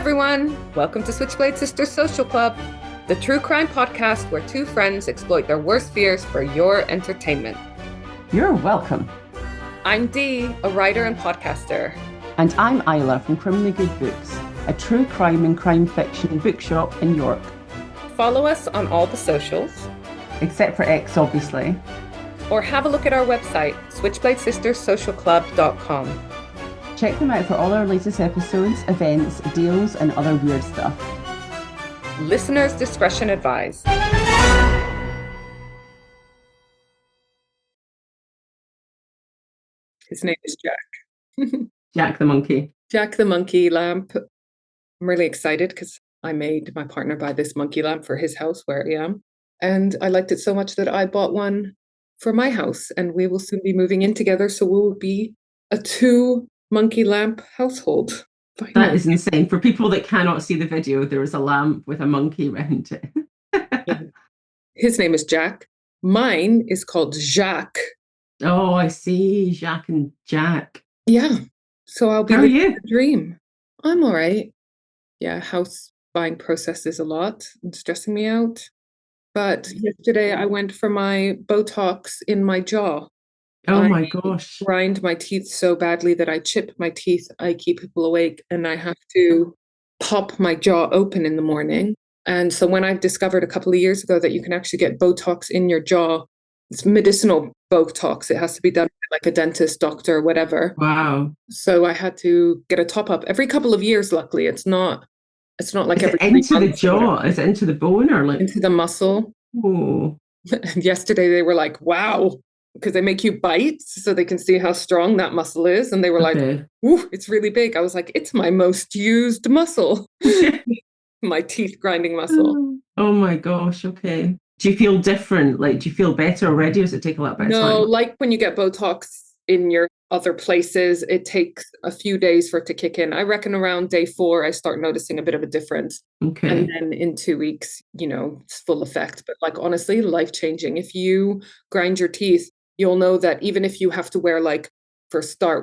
everyone. Welcome to Switchblade Sisters Social Club, the true crime podcast where two friends exploit their worst fears for your entertainment. You're welcome. I'm Dee, a writer and podcaster. And I'm Isla from Criminally Good Books, a true crime and crime fiction bookshop in York. Follow us on all the socials. Except for X, obviously. Or have a look at our website, switchbladesisterssocialclub.com. Check them out for all our latest episodes, events, deals, and other weird stuff. Listeners' discretion advised. His name is Jack. Jack the monkey. Jack the monkey lamp. I'm really excited because I made my partner buy this monkey lamp for his house where I am. And I liked it so much that I bought one for my house. And we will soon be moving in together. So we'll be a 2-monkey lamp household. Finally. That is insane. For people that cannot see the video, there is a lamp with a monkey around it. Yeah. His name is Jack. Mine is called Jacques. Oh, I see. Jacques and Jack. Yeah. So I'll be How are you? the dream. I'm all right. Yeah, house buying process is a lot and stressing me out. But yesterday I went for my Botox in my jaw. Oh my gosh. Grind my teeth so badly that I chip my teeth. I keep people awake and I have to pop my jaw open in the morning. And so when I discovered a couple of years ago that you can actually get Botox in your jaw, it's medicinal Botox. It has to be done by like a dentist, doctor, whatever. Wow. So I had to get a top up every couple of years. Luckily, it's not like is every it into the jaw. Is it into the bone or like into the muscle? Oh. Yesterday they were like, "Wow," because they make you bite so they can see how strong that muscle is, and they were like, "Ooh, it's really big." I was like, "It's my most used muscle, my teeth grinding muscle." Oh my gosh. Okay. Do you feel different? Like, do you feel better already, or does it take a little bit of time? No, like when you get Botox in your other places, it takes a few days for it to kick in. I reckon around day 4, I start noticing a bit of a difference. Okay. And then in 2 weeks, it's full effect. But like, honestly, life-changing. If you grind your teeth, you'll know that even if you have to wear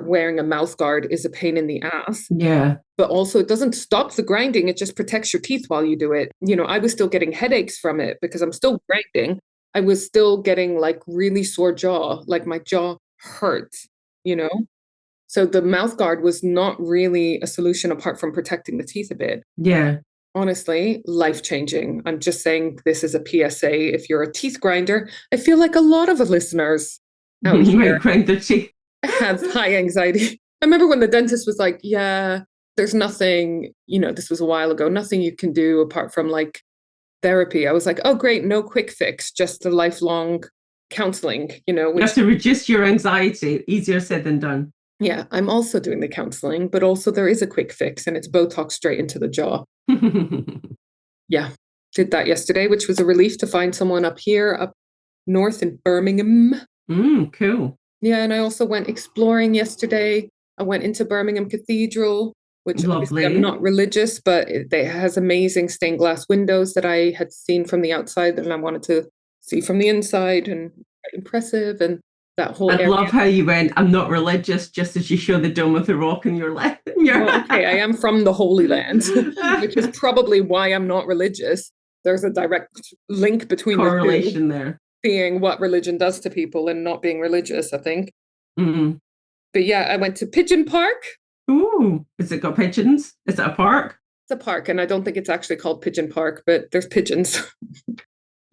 wearing a mouth guard is a pain in the ass. Yeah. But also it doesn't stop the grinding. It just protects your teeth while you do it. I was still getting headaches from it because I'm still grinding. I was still getting like really sore jaw, like my jaw hurt, So the mouth guard was not really a solution apart from protecting the teeth a bit. Yeah. Honestly, life-changing. I'm just saying this is a PSA. If you're a teeth grinder, I feel like a lot of the listeners out here grind their teeth. have high anxiety. I remember when the dentist was like, yeah, there's nothing, this was a while ago, nothing you can do apart from like therapy. I was like, oh, great, no quick fix, just a lifelong counseling, You have to reduce your anxiety. Easier said than done. Yeah, I'm also doing the counseling, but also there is a quick fix and it's Botox straight into the jaw. Yeah, did that yesterday, which was a relief to find someone up north in Birmingham. Cool. Yeah, and I also went exploring yesterday. I went into Birmingham Cathedral, which obviously I'm not religious, but it has amazing stained glass windows that I had seen from the outside and I wanted to see from the inside, and quite impressive. And that whole area. Love how you went, I'm not religious, just as you show the Dome of the Rock in your left. Okay, I am from the Holy Land, which is probably why I'm not religious. There's a direct link between correlation the two, there. Seeing what religion does to people and not being religious, I think. Mm-hmm. But yeah, I went to Pigeon Park. Ooh, has it got pigeons? Is it a park? It's a park, and I don't think it's actually called Pigeon Park, but there's pigeons.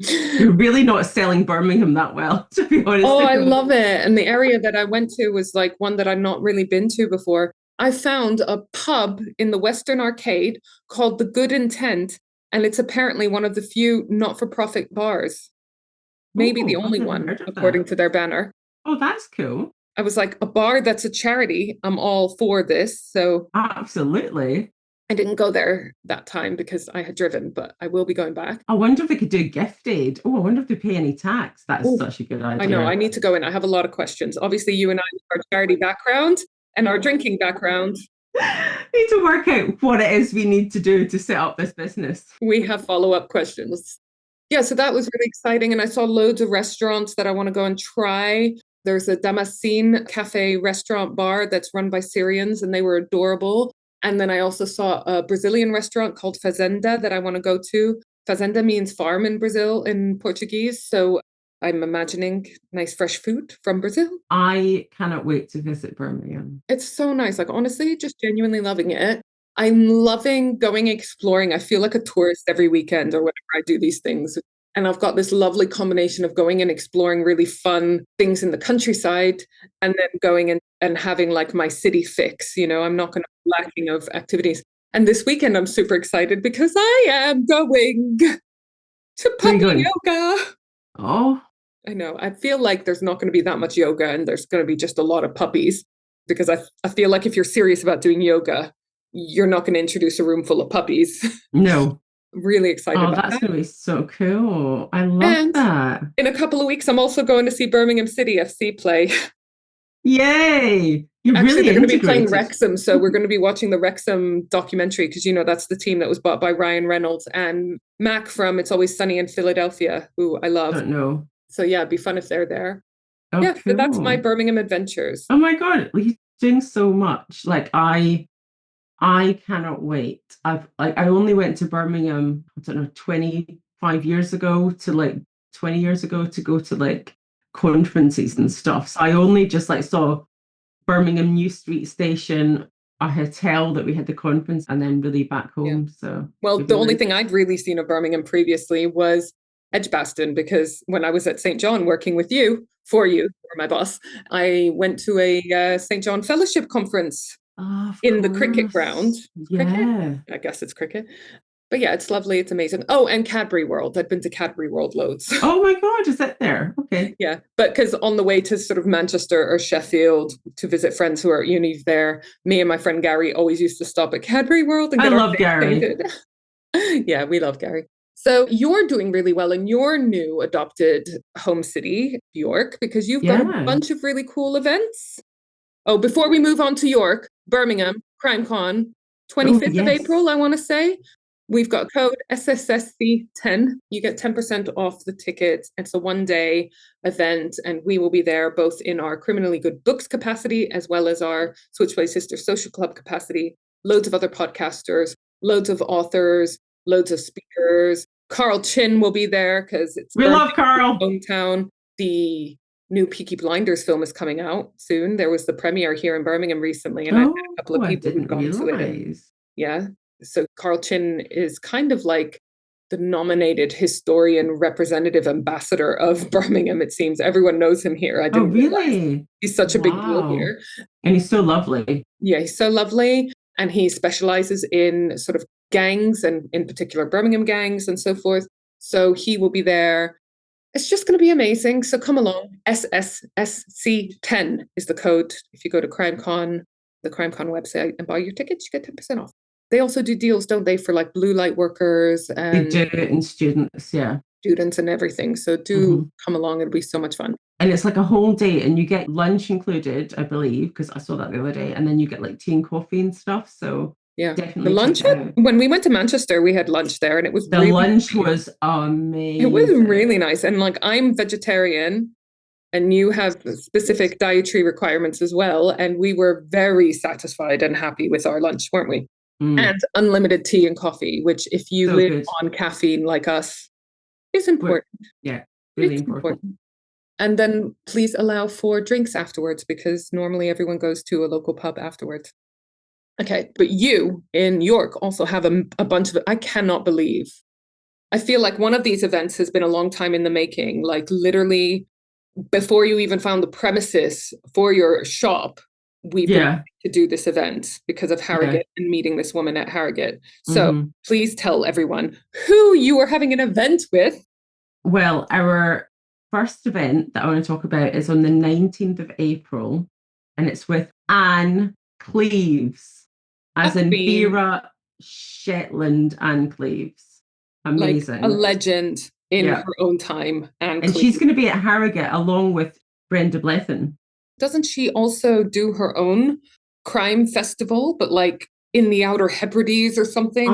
You're really not selling Birmingham that well, to be honest. Oh, I love it. And the area that I went to was like one that I've not really been to before. I found a pub in the Western Arcade called The Good Intent, and it's apparently one of the few not-for-profit bars. Maybe the only one, according to their banner. Oh, that's cool. I was like, a bar that's a charity, I'm all for this. So absolutely. I didn't go there that time because I had driven, but I will be going back. I wonder if they could do gift aid. Oh, I wonder if they pay any tax. That is such a good idea. I know, I need to go in. I have a lot of questions. Obviously, you and I have our charity background and our drinking background. Need to work out what it is we need to do to set up this business. We have follow-up questions. Yeah, so that was really exciting. And I saw loads of restaurants that I want to go and try. There's a Damascene cafe restaurant bar that's run by Syrians, and they were adorable. And then I also saw a Brazilian restaurant called Fazenda that I want to go to. Fazenda means farm in Brazil in Portuguese. So I'm imagining nice fresh food from Brazil. I cannot wait to visit Birmingham. It's so nice. Like, honestly, just genuinely loving it. I'm loving going exploring. I feel like a tourist every weekend or whenever I do these things. And I've got this lovely combination of going and exploring really fun things in the countryside and then going and having like my city fix. I'm not going to be lacking of activities. And this weekend, I'm super excited because I am going to Where are you puppy going? yoga. Oh, I know. I feel like there's not going to be that much yoga and there's going to be just a lot of puppies because I feel like if you're serious about doing yoga, you're not going to introduce a room full of puppies. no. I'm really excited about that's that. going to be so cool. I love And that. in a couple of weeks, I'm also going to see Birmingham City FC play. Yay! You're Actually, really they're going to be playing integrated. Wrexham, so we're going to be watching the Wrexham documentary because that's the team that was bought by Ryan Reynolds and Mac from It's Always Sunny in Philadelphia, who I love. Don't know. So yeah, it'd be fun if they're there. Oh, Yeah, cool. so that's my Birmingham adventures. Oh my God, he's doing so much. Like I cannot wait. I only went to Birmingham, I don't know, 25 years ago to like 20 years ago to go to like conferences and stuff. So I only just like saw Birmingham New Street Station, a hotel that we had the conference, and then really back home. Yeah. So the only thing I'd really seen of Birmingham previously was Edgbaston, because when I was at St. John working with you, for my boss, I went to a St. John Fellowship Conference in the cricket ground. Yeah. Cricket? I guess it's cricket. But yeah, it's lovely. It's amazing. Oh, and Cadbury World. I'd been to Cadbury World loads. Oh my God, is that there? Okay. Yeah, but because on the way to sort of Manchester or Sheffield to visit friends who are at uni there, me and my friend Gary always used to stop at Cadbury World and get love Gary. Yeah, we love Gary. So you're doing really well in your new adopted home city, York, because you've got a bunch of really cool events. Oh, before we move on to York, Birmingham, CrimeCon, 25th of April, I want to say. We've got code SSSC10. You get 10% off the tickets. It's a one-day event, and we will be there both in our Criminally Good Books capacity as well as our Switchblade Sister Social Club capacity. Loads of other podcasters, loads of authors, loads of speakers. Carl Chin will be there because we love Carl. Hometown. The new Peaky Blinders film is coming out soon. There was the premiere here in Birmingham recently, and I met a couple of people who've gone to it. Yeah. So Carl Chin is kind of like the nominated historian representative ambassador of Birmingham, it seems. Everyone knows him here. I didn't realize. He's such a big deal here. And he's so lovely. Yeah, he's so lovely. And he specializes in sort of gangs and in particular Birmingham gangs and so forth. So he will be there. It's just going to be amazing. So come along. SSSC10 is the code. If you go to CrimeCon, the CrimeCon website, and buy your tickets, you get 10% off. They also do deals, don't they, for like blue light workers and they do, and students, yeah. Students and everything. So do come along. It'll be so much fun. And it's like a whole day, and you get lunch included, I believe, because I saw that the other day. And then you get like tea and coffee and stuff. So yeah, definitely. The lunch, when we went to Manchester, we had lunch there, and it was lunch was amazing. It was really nice. And like, I'm vegetarian, and you have specific dietary requirements as well. And we were very satisfied and happy with our lunch, weren't we? And unlimited tea and coffee, which if you live on caffeine like us, is important. Yeah, really important. And then please allow for drinks afterwards, because normally everyone goes to a local pub afterwards. Okay, but you in York also have a bunch of, I cannot believe. I feel like one of these events has been a long time in the making, like literally before you even found the premises for your shop. We've been to do this event because of Harrogate and meeting this woman at Harrogate. So please tell everyone who you are having an event with. Well, our first event that I want to talk about is on the 19th of April, and it's with Anne Cleves, as in Vera Shetland Anne Cleves. Amazing. Like a legend in her own time. And she's going to be at Harrogate along with Brenda Blethyn. Doesn't she also do her own crime festival, but like in the Outer Hebrides or something?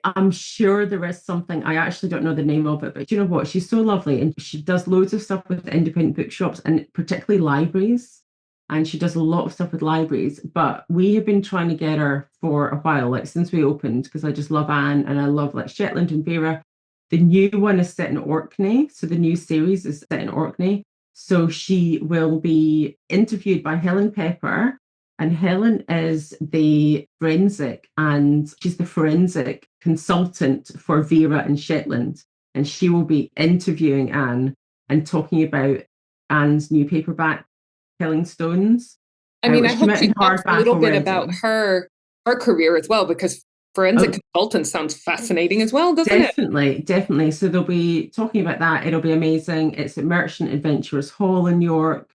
I'm sure there is something. I actually don't know the name of it, but you know what? She's so lovely, and she does loads of stuff with independent bookshops and particularly libraries. and she does a lot of stuff with libraries. But we have been trying to get her for a while, like since we opened, because I just love Anne and I love like Shetland and Vera. The new one is set in Orkney, so the new series is set in Orkney. So she will be interviewed by Helen Pepper, and Helen is the forensic, and she's the forensic consultant for Vera and Shetland, and she will be interviewing Anne and talking about Anne's new paperback, Killing Stones. I mean, I which came hope out she in talks a hardback little bit already. about her career as well, because forensic Oh, consultant sounds fascinating as well, doesn't it? definitely. So they'll be talking about that. It'll be amazing. It's at Merchant Adventurers Hall in York.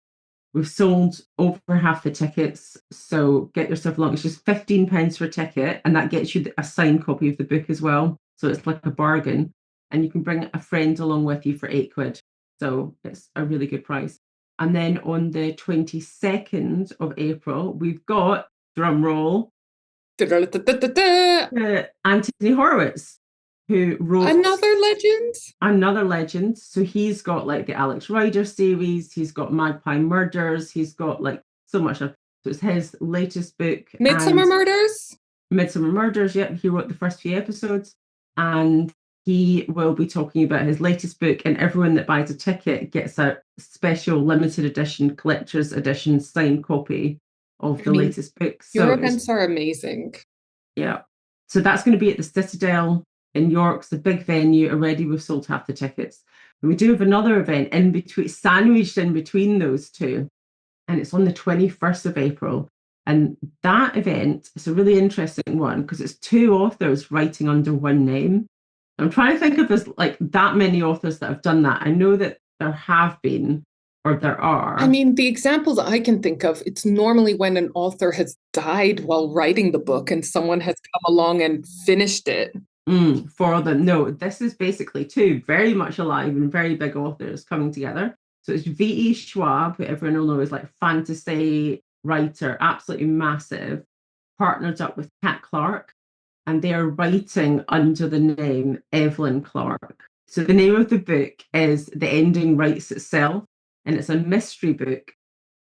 We've sold over half the tickets, so get yourself along. It's just £15 for a ticket, and that gets you a signed copy of the book as well. So it's like a bargain, and you can bring a friend along with you for £8. So it's a really good price. And then on the 22nd of April, we've got, drum roll, Anthony Horowitz, who wrote Another legend. So he's got like the Alex Rider series, he's got Magpie Murders, he's got like so much stuff. So it's his latest book. Midsummer Murders. Midsummer Murders, yeah. He wrote the first few episodes, and he will be talking about his latest book, and everyone that buys a ticket gets a special limited edition, collector's edition signed copy of the latest book. So your events are amazing. Yeah. So that's going to be at the Citadel in York. It's a big venue. Already we've sold half the tickets. And we do have another event in between, sandwiched in between those two. And it's on the 21st of April. And that event is a really interesting one because it's two authors writing under one name. I'm trying to think of there's like that many authors that have done that. I know that there have been, or there are. I mean, the examples I can think of, it's normally when an author has died while writing the book and someone has come along and finished it. For them. No, this is basically two very much alive and very big authors coming together. So it's V.E. Schwab, who everyone will know is like fantasy writer, absolutely massive, partnered up with Kat Clark, and they are writing under the name Evelyn Clark. So the name of the book is The Ending Writes Itself, and it's a mystery book,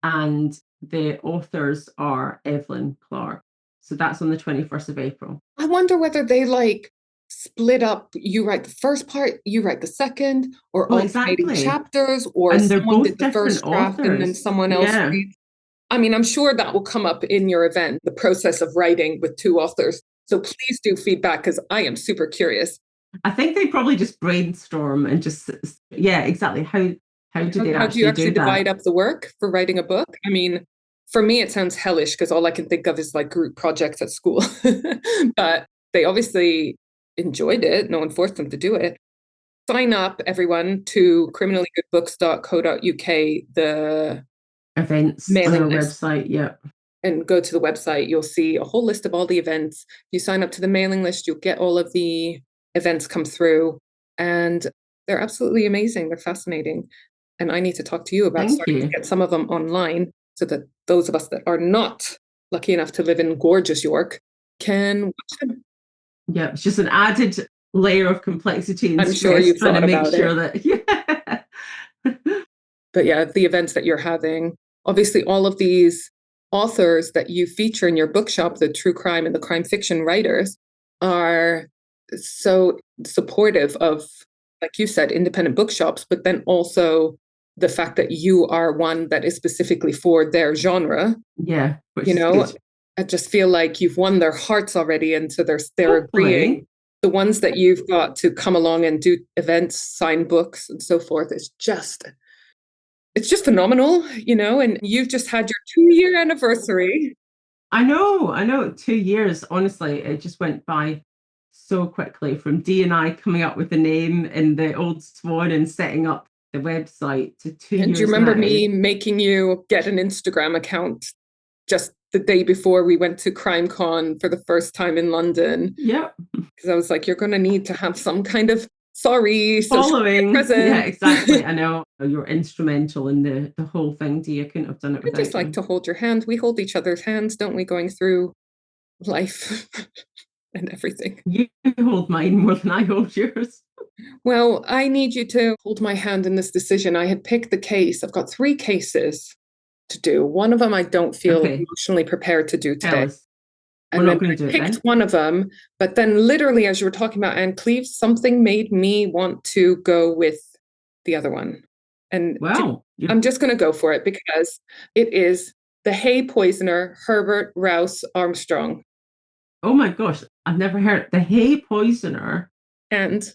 and the authors are Evelyn Clark. So that's on the 21st of April. I wonder whether they like split up, you write the first part, you write the second, or alternating chapters, or and they're someone both did the first draft and then someone else reads. I mean, I'm sure that will come up in your event, the process of writing with two authors. So please do feedback because I am super curious. I think they probably just brainstorm and just, yeah, exactly. How do they how do you actually divide up the work for writing a book? I mean, for me, it sounds hellish because all I can think of is like group projects at school. But they obviously enjoyed it. No one forced them to do it. Sign up, everyone, to criminallygoodbooks.co.uk, the events mailing on our website. Yeah. And go to the website. You'll see a whole list of all the events. You sign up to the mailing list, you'll get all of the events come through. And they're absolutely amazing. They're fascinating. And I need to talk to you about starting to get some of them online so that those of us that are not lucky enough to live in gorgeous York can watch them. Yeah, it's just an added layer of complexity and I'm sure you've trying thought to make about sure that, yeah. But yeah, the events that you're having, obviously all of these authors that you feature in your bookshop, the true crime and the crime fiction writers, are so supportive of, like you said, independent bookshops, but then also the fact that you are one that is specifically for their genre. Yeah. You know, I just feel like you've won their hearts already. And so they're agreeing. The ones that you've got to come along and do events, sign books and so forth, it's just phenomenal, you know, and you've just had your 2-year anniversary. I know. 2 years, honestly, it just went by so quickly from D and I coming up with the name in the Old Swan and setting up the website to 2 years. And do you remember me making you get an Instagram account just the day before we went to CrimeCon for the first time in London? Yeah. Because I was like, you're going to need to have some kind of following presence. Yeah, exactly. I know you're instrumental in the whole thing. Dia couldn't have done it without I just like to hold your hand. We hold each other's hands, don't we, going through life and everything. You hold mine more than I hold yours. Well, I need you to hold my hand in this decision. I had picked the case. I've got 3 cases to do. One of them I don't feel Okay, emotionally prepared to do tell today. us. We're And then not going I to do it picked then. one of them, but then literally, as you were talking about Anne Cleves, something made me want to go with the other one. And Wow. I'm just going to go for it because it is the hay poisoner, Herbert Rowse Armstrong. Oh my gosh, I've never heard the hay poisoner. And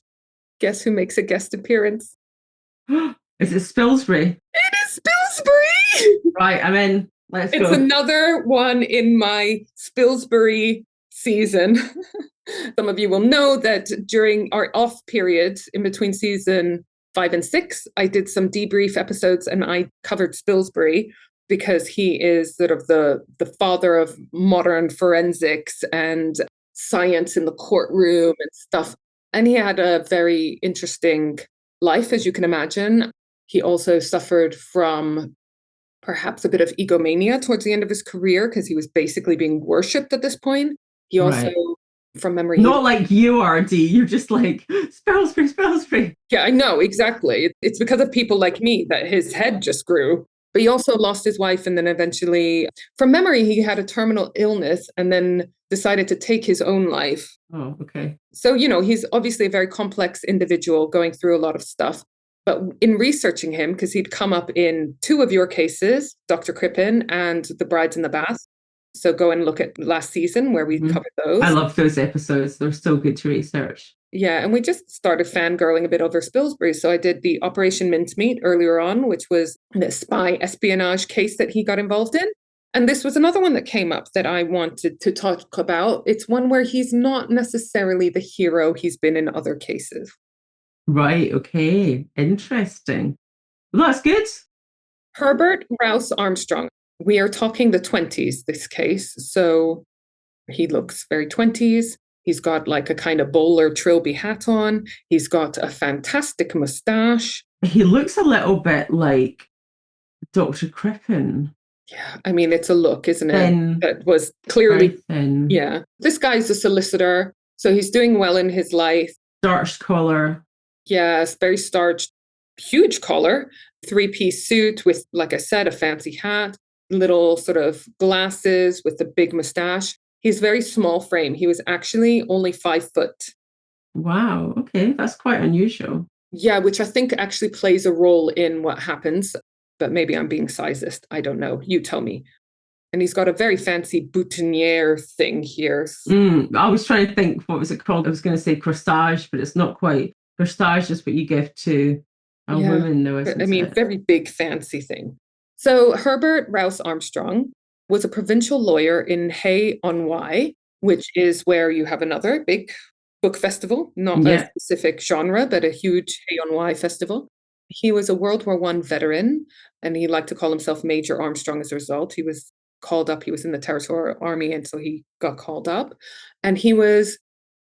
guess who makes a guest appearance? Is it Spilsbury? It is Spilsbury. Right, I'm in. Let's It's go. another one in my Spilsbury season. Some of you will know that during our off period in between season 5 and 6, I did some debrief episodes and I covered Spilsbury because he is sort of the father of modern forensics and science in the courtroom and stuff. And he had a very interesting life, as you can imagine. He also suffered from perhaps a bit of egomania towards the end of his career because he was basically being worshipped at this point. He also, Right. from memory, Not like you are, Dee. You're just like, Spilsbury, Spilsbury. yeah, I know, exactly. It's because of people like me that his head just grew. But he also lost his wife and then eventually, from memory, he had a terminal illness and then decided to take his own life. Oh, okay. So, he's obviously a very complex individual going through a lot of stuff. But in researching him, because he'd come up in 2 of your cases, Dr. Crippen and The Brides in the Bath. So go and look at last season where we covered those. I love those episodes. They're so good to research. Yeah, and we just started fangirling a bit over Spilsbury. So I did the Operation Mincemeat earlier on, which was the spy espionage case that he got involved in. And this was another one that came up that I wanted to talk about. It's one where he's not necessarily the hero he's been in other cases. Right, okay. Interesting. Well, that's good. Herbert Rowse Armstrong. We are talking the 20s, this case. So he looks very 20s. He's got like a kind of bowler trilby hat on. He's got a fantastic mustache. He looks a little bit like Dr. Crippen. Yeah, I mean, it's a look, isn't it? Thin, that was clearly, very thin. Yeah. This guy's a solicitor, so he's doing well in his life. Starched collar. Yes, very starched, huge collar, 3-piece suit with, like I said, a fancy hat, little sort of glasses with a big mustache. He's very small frame. He was actually only 5 foot. Wow, okay, that's quite unusual. Yeah, which I think actually plays a role in what happens. But maybe I'm being sizist. I don't know. You tell me. And he's got a very fancy boutonniere thing here. I was trying to think, what was it called? I was going to say corsage, but it's not quite. Corsage is what you give to a woman, though, isn't I mean, it? very big, fancy thing. So Herbert Rowse Armstrong was a provincial lawyer in Hay-on-Wye, which is where you have another big book festival, not a specific genre, but a huge Hay-on-Wye festival. He was a World War I veteran, and he liked to call himself Major Armstrong as a result. He was called up. He was in the Territorial Army, and so he got called up. And he was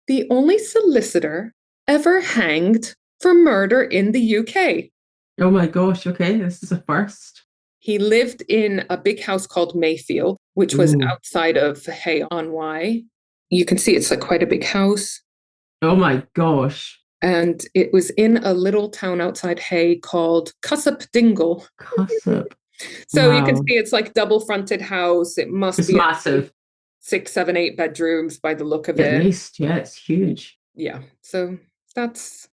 the only solicitor ever hanged for murder in the UK. Oh my gosh, okay, this is a first. He lived in a big house called Mayfield, which was outside of Hay-on-Wye. You can see it's like quite a big house. Oh my gosh. And it was in a little town outside Hay called Cusop Dingle. Cusop. So you can see it's like double-fronted house. It must be massive. 6, 7, 8 bedrooms by the look of it. At least, yeah, it's huge. Yeah, so that's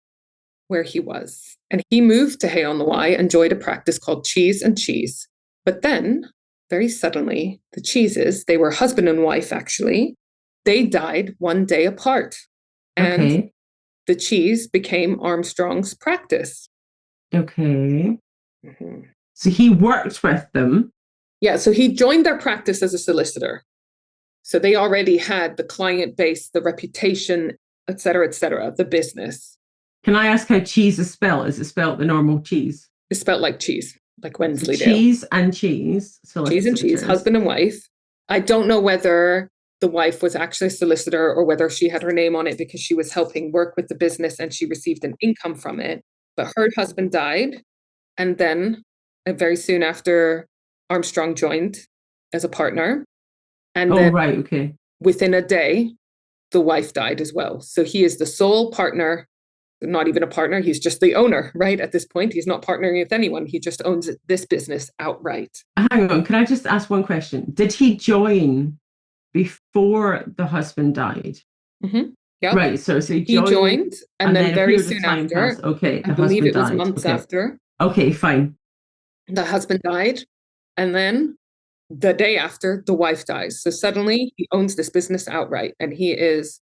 where he was. And he moved to Hay-on-Wye and joined a practice called Cheese and Cheese. But then, very suddenly, the Cheeses, they were husband and wife actually, they died one day apart. And the cheese became Armstrong's practice. Okay. Mm-hmm. So he worked with them. Yeah, so he joined their practice as a solicitor. So they already had the client base, the reputation, et cetera, the business. Can I ask how cheese is spelled? Is it spelled the normal cheese? It's spelled like cheese, like Wensleydale. Cheese and cheese. Cheese and cheese, husband and wife. I don't know whether the wife was actually a solicitor or whether she had her name on it because she was helping work with the business and she received an income from it. But her husband died. And then very soon after, Armstrong joined as a partner. And then within a day, the wife died as well. So he is the sole partner not even a partner. He's just the owner, right? At this point, he's not partnering with anyone. He just owns this business outright. Hang on, can I just ask one question? Did he join before the husband died? Mm-hmm. Yep. Right, so he joined, joined, and then a very period of soon time after, passed. Okay, I the believe husband it was died. months Okay. after, Okay, fine. the husband died, and then the day after, the wife dies. So suddenly he owns this business outright, and he is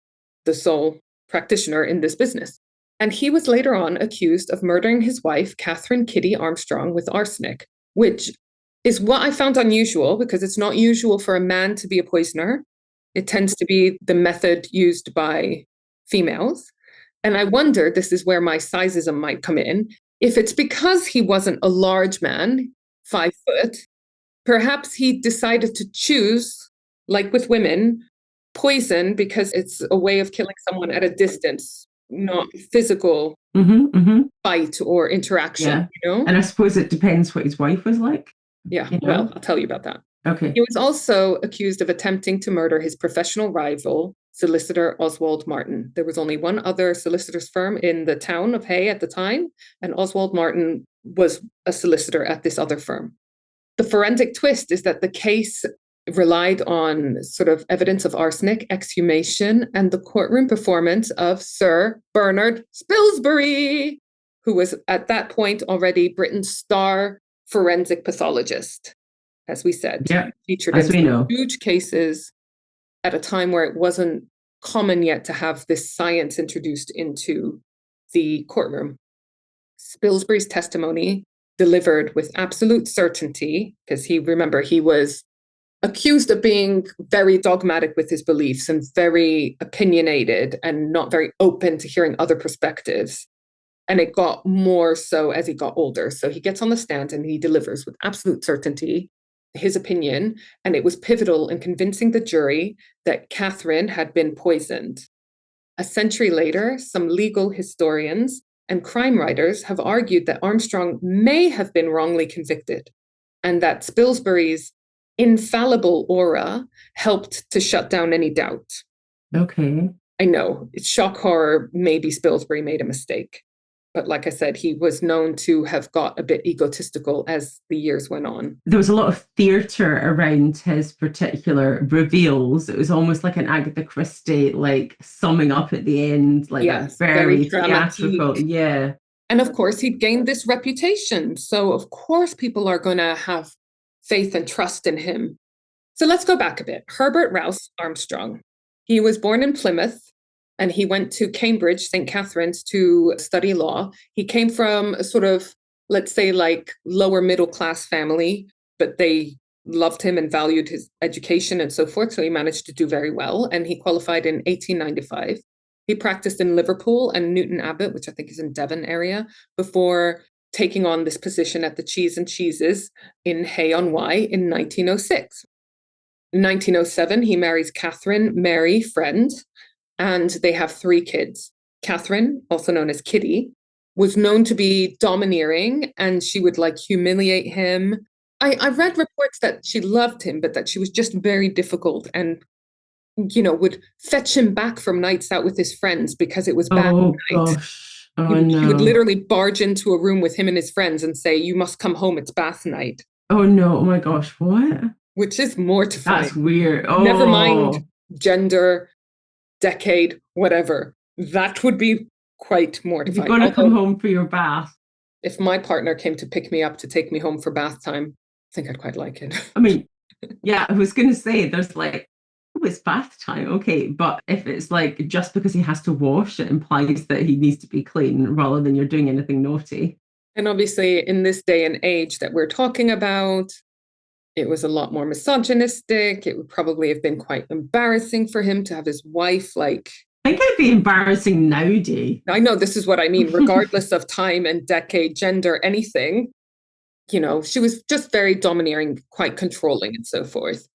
the sole practitioner in this business. And he was later on accused of murdering his wife, Catherine Kitty Armstrong, with arsenic, which is what I found unusual, because it's not usual for a man to be a poisoner. It tends to be the method used by females. And I wonder, this is where my sizeism might come in, if it's because he wasn't a large man, 5 foot, perhaps he decided to choose, like with women, poison because it's a way of killing someone at a distance, not physical fight or interaction, Yeah. And I suppose it depends what his wife was like. Yeah, well, I'll tell you about that. Okay. He was also accused of attempting to murder his professional rival, Solicitor Oswald Martin. There was only one other solicitor's firm in the town of Hay at the time, and Oswald Martin was a solicitor at this other firm. The forensic twist is that the case relied on sort of evidence of arsenic, exhumation, and the courtroom performance of Sir Bernard Spilsbury, who was at that point already Britain's star forensic pathologist. As we said, featured in huge cases at a time where it wasn't common yet to have this science introduced into the courtroom. Spilsbury's testimony, delivered with absolute certainty, because he was accused of being very dogmatic with his beliefs and very opinionated and not very open to hearing other perspectives. And it got more so as he got older. So he gets on the stand and he delivers with absolute certainty his opinion. And it was pivotal in convincing the jury that Catherine had been poisoned. A century later, some legal historians and crime writers have argued that Armstrong may have been wrongly convicted and that Spilsbury's infallible aura helped to shut down any doubt. Okay. I know, it's shock horror. Maybe Spilsbury made a mistake. But like I said, he was known to have got a bit egotistical as the years went on. There was a lot of theatre around his particular reveals. It was almost like an Agatha Christie, like summing up at the end, like very theatrical. Yeah. And of course, he'd gained this reputation. So of course, people are going to have faith and trust in him. So let's go back a bit. Herbert Rowse Armstrong. He was born in Plymouth. And he went to Cambridge, St. Catherine's, to study law. He came from a sort of, let's say, like lower middle class family, but they loved him and valued his education and so forth. So he managed to do very well. And he qualified in 1895. He practiced in Liverpool and Newton Abbot, which I think is in Devon area, before taking on this position at the Cheese and Cheeses in Hay-on-Wye in 1906. In 1907, he marries Catherine Mary Friend, and they have 3 kids. Catherine, also known as Kitty, was known to be domineering, and she would like humiliate him. I read reports that she loved him, but that she was just very difficult and, would fetch him back from nights out with his friends because it was bad night. Gosh. No. He would literally barge into a room with him and his friends and say, "You must come home, it's bath night." Oh no, oh my gosh, what? Which is mortifying. That's weird. Oh. Never mind gender, decade, whatever. That would be quite mortifying. If you're going to come home for your bath. If my partner came to pick me up to take me home for bath time, I think I'd quite like it. I mean, yeah, I was going to say there's like, oh, it's bath time. Okay. But if it's like just because he has to wash, it implies that he needs to be clean rather than you're doing anything naughty. And obviously in this day and age that we're talking about, it was a lot more misogynistic. It would probably have been quite embarrassing for him to have his wife like... I think it'd be embarrassing nowadays. I know, this is what I mean. Regardless of time and decade, gender, anything, she was just very domineering, quite controlling and so forth.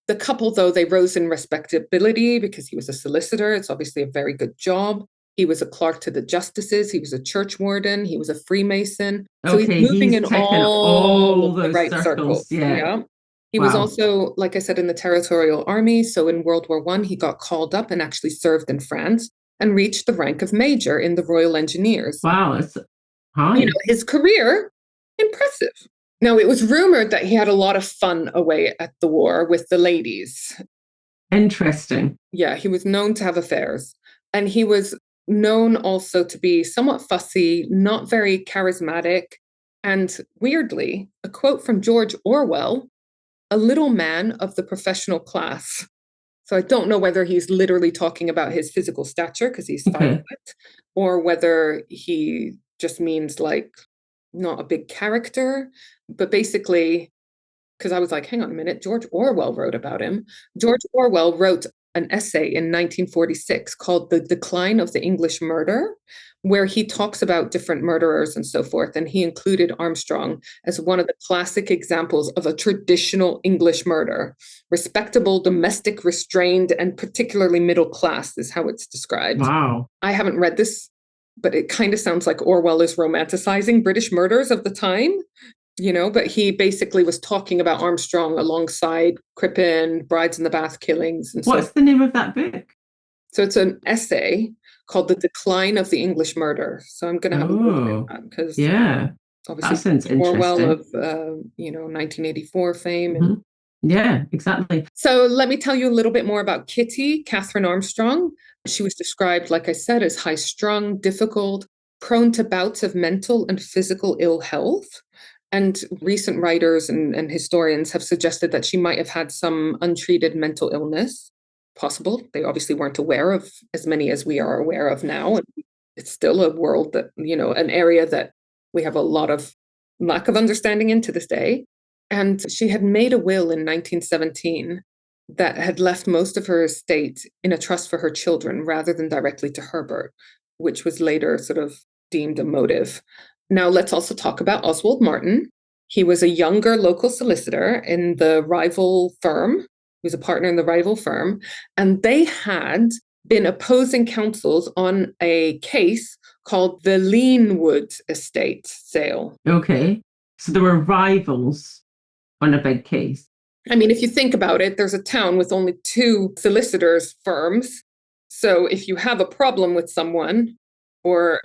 The couple, though, they rose in respectability because he was a solicitor. It's obviously a very good job. He was a clerk to the justices. He was a churchwarden. He was a Freemason. So he's moving in all the right circles. Yeah. He was also, like I said, in the territorial army. So in World War I, he got called up and actually served in France and reached the rank of major in the Royal Engineers. Wow, it's high. His career, impressive. Now, it was rumored that he had a lot of fun away at the war with the ladies. Interesting. Yeah, he was known to have affairs. And he was known also to be somewhat fussy, not very charismatic. And weirdly, a quote from George Orwell, a little man of the professional class. So I don't know whether he's literally talking about his physical stature because he's 5 foot, or whether he just means like not a big character. But basically, because I was like, hang on a minute, George Orwell wrote about him. George Orwell wrote an essay in 1946 called The Decline of the English Murder, where he talks about different murderers and so forth. And he included Armstrong as one of the classic examples of a traditional English murder. Respectable, domestic, restrained, and particularly middle class is how it's described. Wow. I haven't read this, but it kind of sounds like Orwell is romanticizing British murders of the time. But he basically was talking about Armstrong alongside Crippen, Brides in the Bath killings. And What's the name of that book? So it's an essay called The Decline of the English Murder. So I'm going to have a look at that because obviously that sounds Orwell interesting. of 1984 fame. And yeah, exactly. So let me tell you a little bit more about Kitty, Catherine Armstrong. She was described, like I said, as high-strung, difficult, prone to bouts of mental and physical ill health. And recent writers and historians have suggested that she might have had some untreated mental illness. Possible. They obviously weren't aware of as many as we are aware of now. And it's still a world that, an area that we have a lot of lack of understanding in to this day. And she had made a will in 1917 that had left most of her estate in a trust for her children rather than directly to Herbert, which was later sort of deemed a motive. Now, let's also talk about Oswald Martin. He was a younger local solicitor in the rival firm. He was a partner in the rival firm. And they had been opposing counsels on a case called the Leanwood estate sale. Okay. So there were rivals on a big case. I mean, if you think about it, there's a town with only 2 solicitors' firms. So if you have a problem with someone, or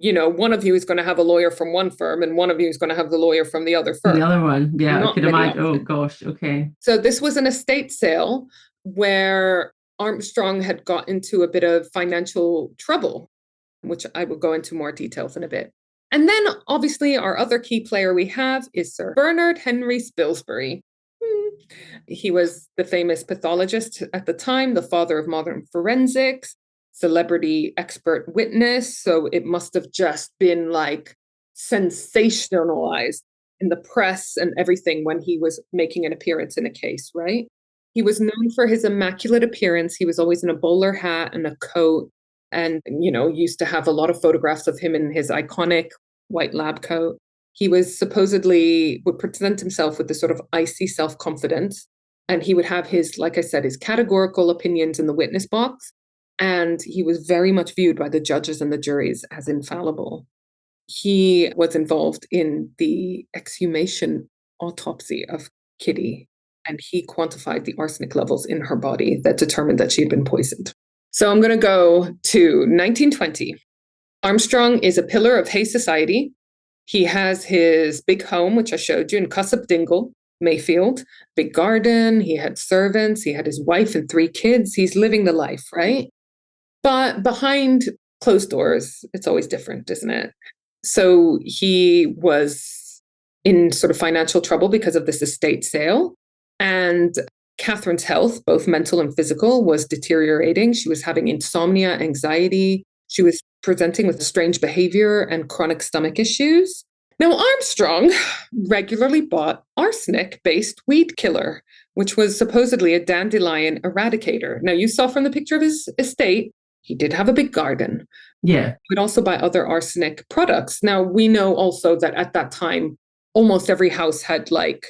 one of you is going to have a lawyer from one firm and one of you is going to have the lawyer from the other firm. The other one, yeah, Not I could imagine. Oh gosh, okay. So this was an estate sale where Armstrong had got into a bit of financial trouble, which I will go into more details in a bit. And then obviously our other key player we have is Sir Bernard Henry Spilsbury. He was the famous pathologist at the time, the father of modern forensics, celebrity expert witness. So it must have just been like sensationalized in the press and everything when he was making an appearance in a case, right? He was known for his immaculate appearance. He was always in a bowler hat and a coat and, used to have a lot of photographs of him in his iconic white lab coat. He was supposedly would present himself with this sort of icy self-confidence. And he would have his, like I said, his categorical opinions in the witness box. And he was very much viewed by the judges and the juries as infallible. He was involved in the exhumation autopsy of Kitty, and he quantified the arsenic levels in her body that determined that she had been poisoned. So I'm going to go to 1920. Armstrong is a pillar of Hay society. He has his big home, which I showed you, in Cusop Dingle, Mayfield, big garden. He had servants. He had his wife and 3 kids. He's living the life, right? But behind closed doors, it's always different, isn't it? So he was in sort of financial trouble because of this estate sale. And Catherine's health, both mental and physical, was deteriorating. She was having insomnia, anxiety. She was presenting with strange behavior and chronic stomach issues. Now, Armstrong regularly bought arsenic-based weed killer, which was supposedly a dandelion eradicator. Now, you saw from the picture of his estate, he did have a big garden. Yeah. He would also buy other arsenic products. Now, we know also that at that time, almost every house had like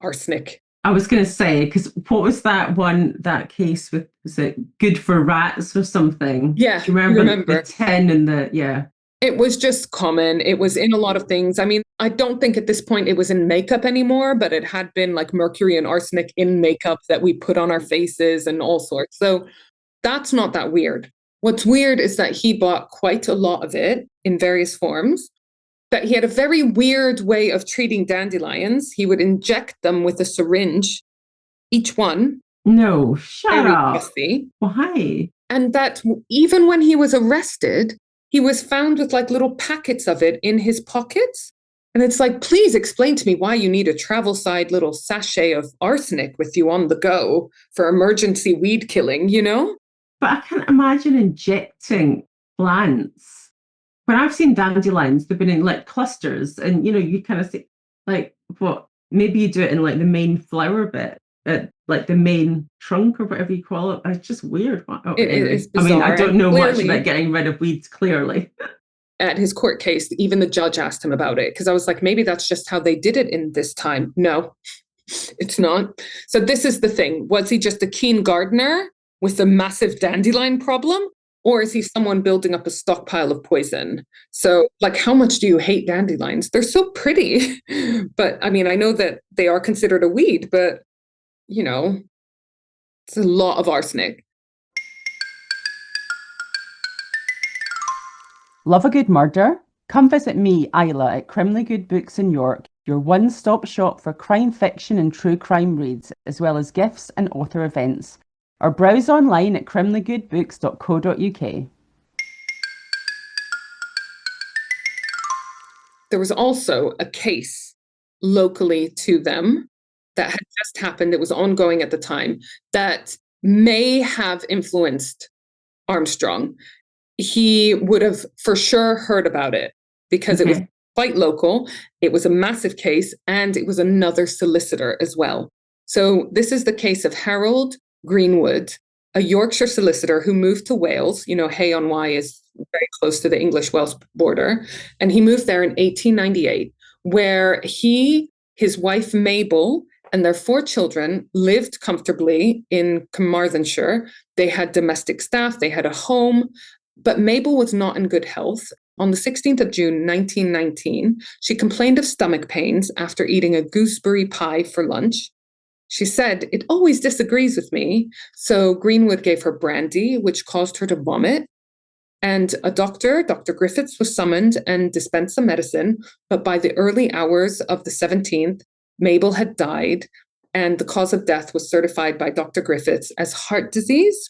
arsenic. I was going to say, because what was that case with, was it good for rats or something? Yeah, do you remember the 10 and the, yeah. It was just common. It was in a lot of things. I mean, I don't think at this point it was in makeup anymore, but it had been like mercury and arsenic in makeup that we put on our faces and all sorts. So that's not that weird. What's weird is that he bought quite a lot of it in various forms, that he had a very weird way of treating dandelions. He would inject them with a syringe, each one, No, shut very up. fussy. Why? And that even when he was arrested, he was found with like little packets of it in his pockets. And it's like, please explain to me why you need a travel side little sachet of arsenic with you on the go for emergency weed killing, you know? But I can't imagine injecting plants. When I've seen dandelions, they've been in like clusters, and you kind of see like what maybe you do it in like the main flower bit, like the main trunk or whatever you call it. It's just weird. Oh, It anyway, is I mean, I bizarre. don't And know much about clearly, getting rid of weeds, clearly. at his court case, even the judge asked him about it because I was like, maybe that's just how they did it in this time. No, it's not. So this is the thing. Was he just a keen gardener with a massive dandelion problem? Or is he someone building up a stockpile of poison? So, like, how much do you hate dandelions? They're so pretty. But I mean, I know that they are considered a weed, but, you know, it's a lot of arsenic. Love a good murder? Come visit me, Isla, at Crimley Good Books in York, your one-stop shop for crime fiction and true crime reads, as well as gifts and author events. Or browse online at crimleygoodbooks.co.uk. There was also a case locally to them that had just happened. It was ongoing at the time that may have influenced Armstrong. He would have for sure heard about it because it was quite local. It was a massive case, and it was another solicitor as well. So this is the case of Harold Greenwood, a Yorkshire solicitor who moved to Wales. You know, Hay-on-Wye is very close to the English-Welsh border. And he moved there in 1898, where he, his wife Mabel, and their 4 children lived comfortably in Carmarthenshire. They had domestic staff, they had a home, but Mabel was not in good health. On the 16th of June, 1919, she complained of stomach pains after eating a gooseberry pie for lunch. She said, "It always disagrees with me." So Greenwood gave her brandy, which caused her to vomit. And a doctor, Dr. Griffiths, was summoned and dispensed some medicine. But by the early hours of the 17th, Mabel had died, and the cause of death was certified by Dr. Griffiths as heart disease,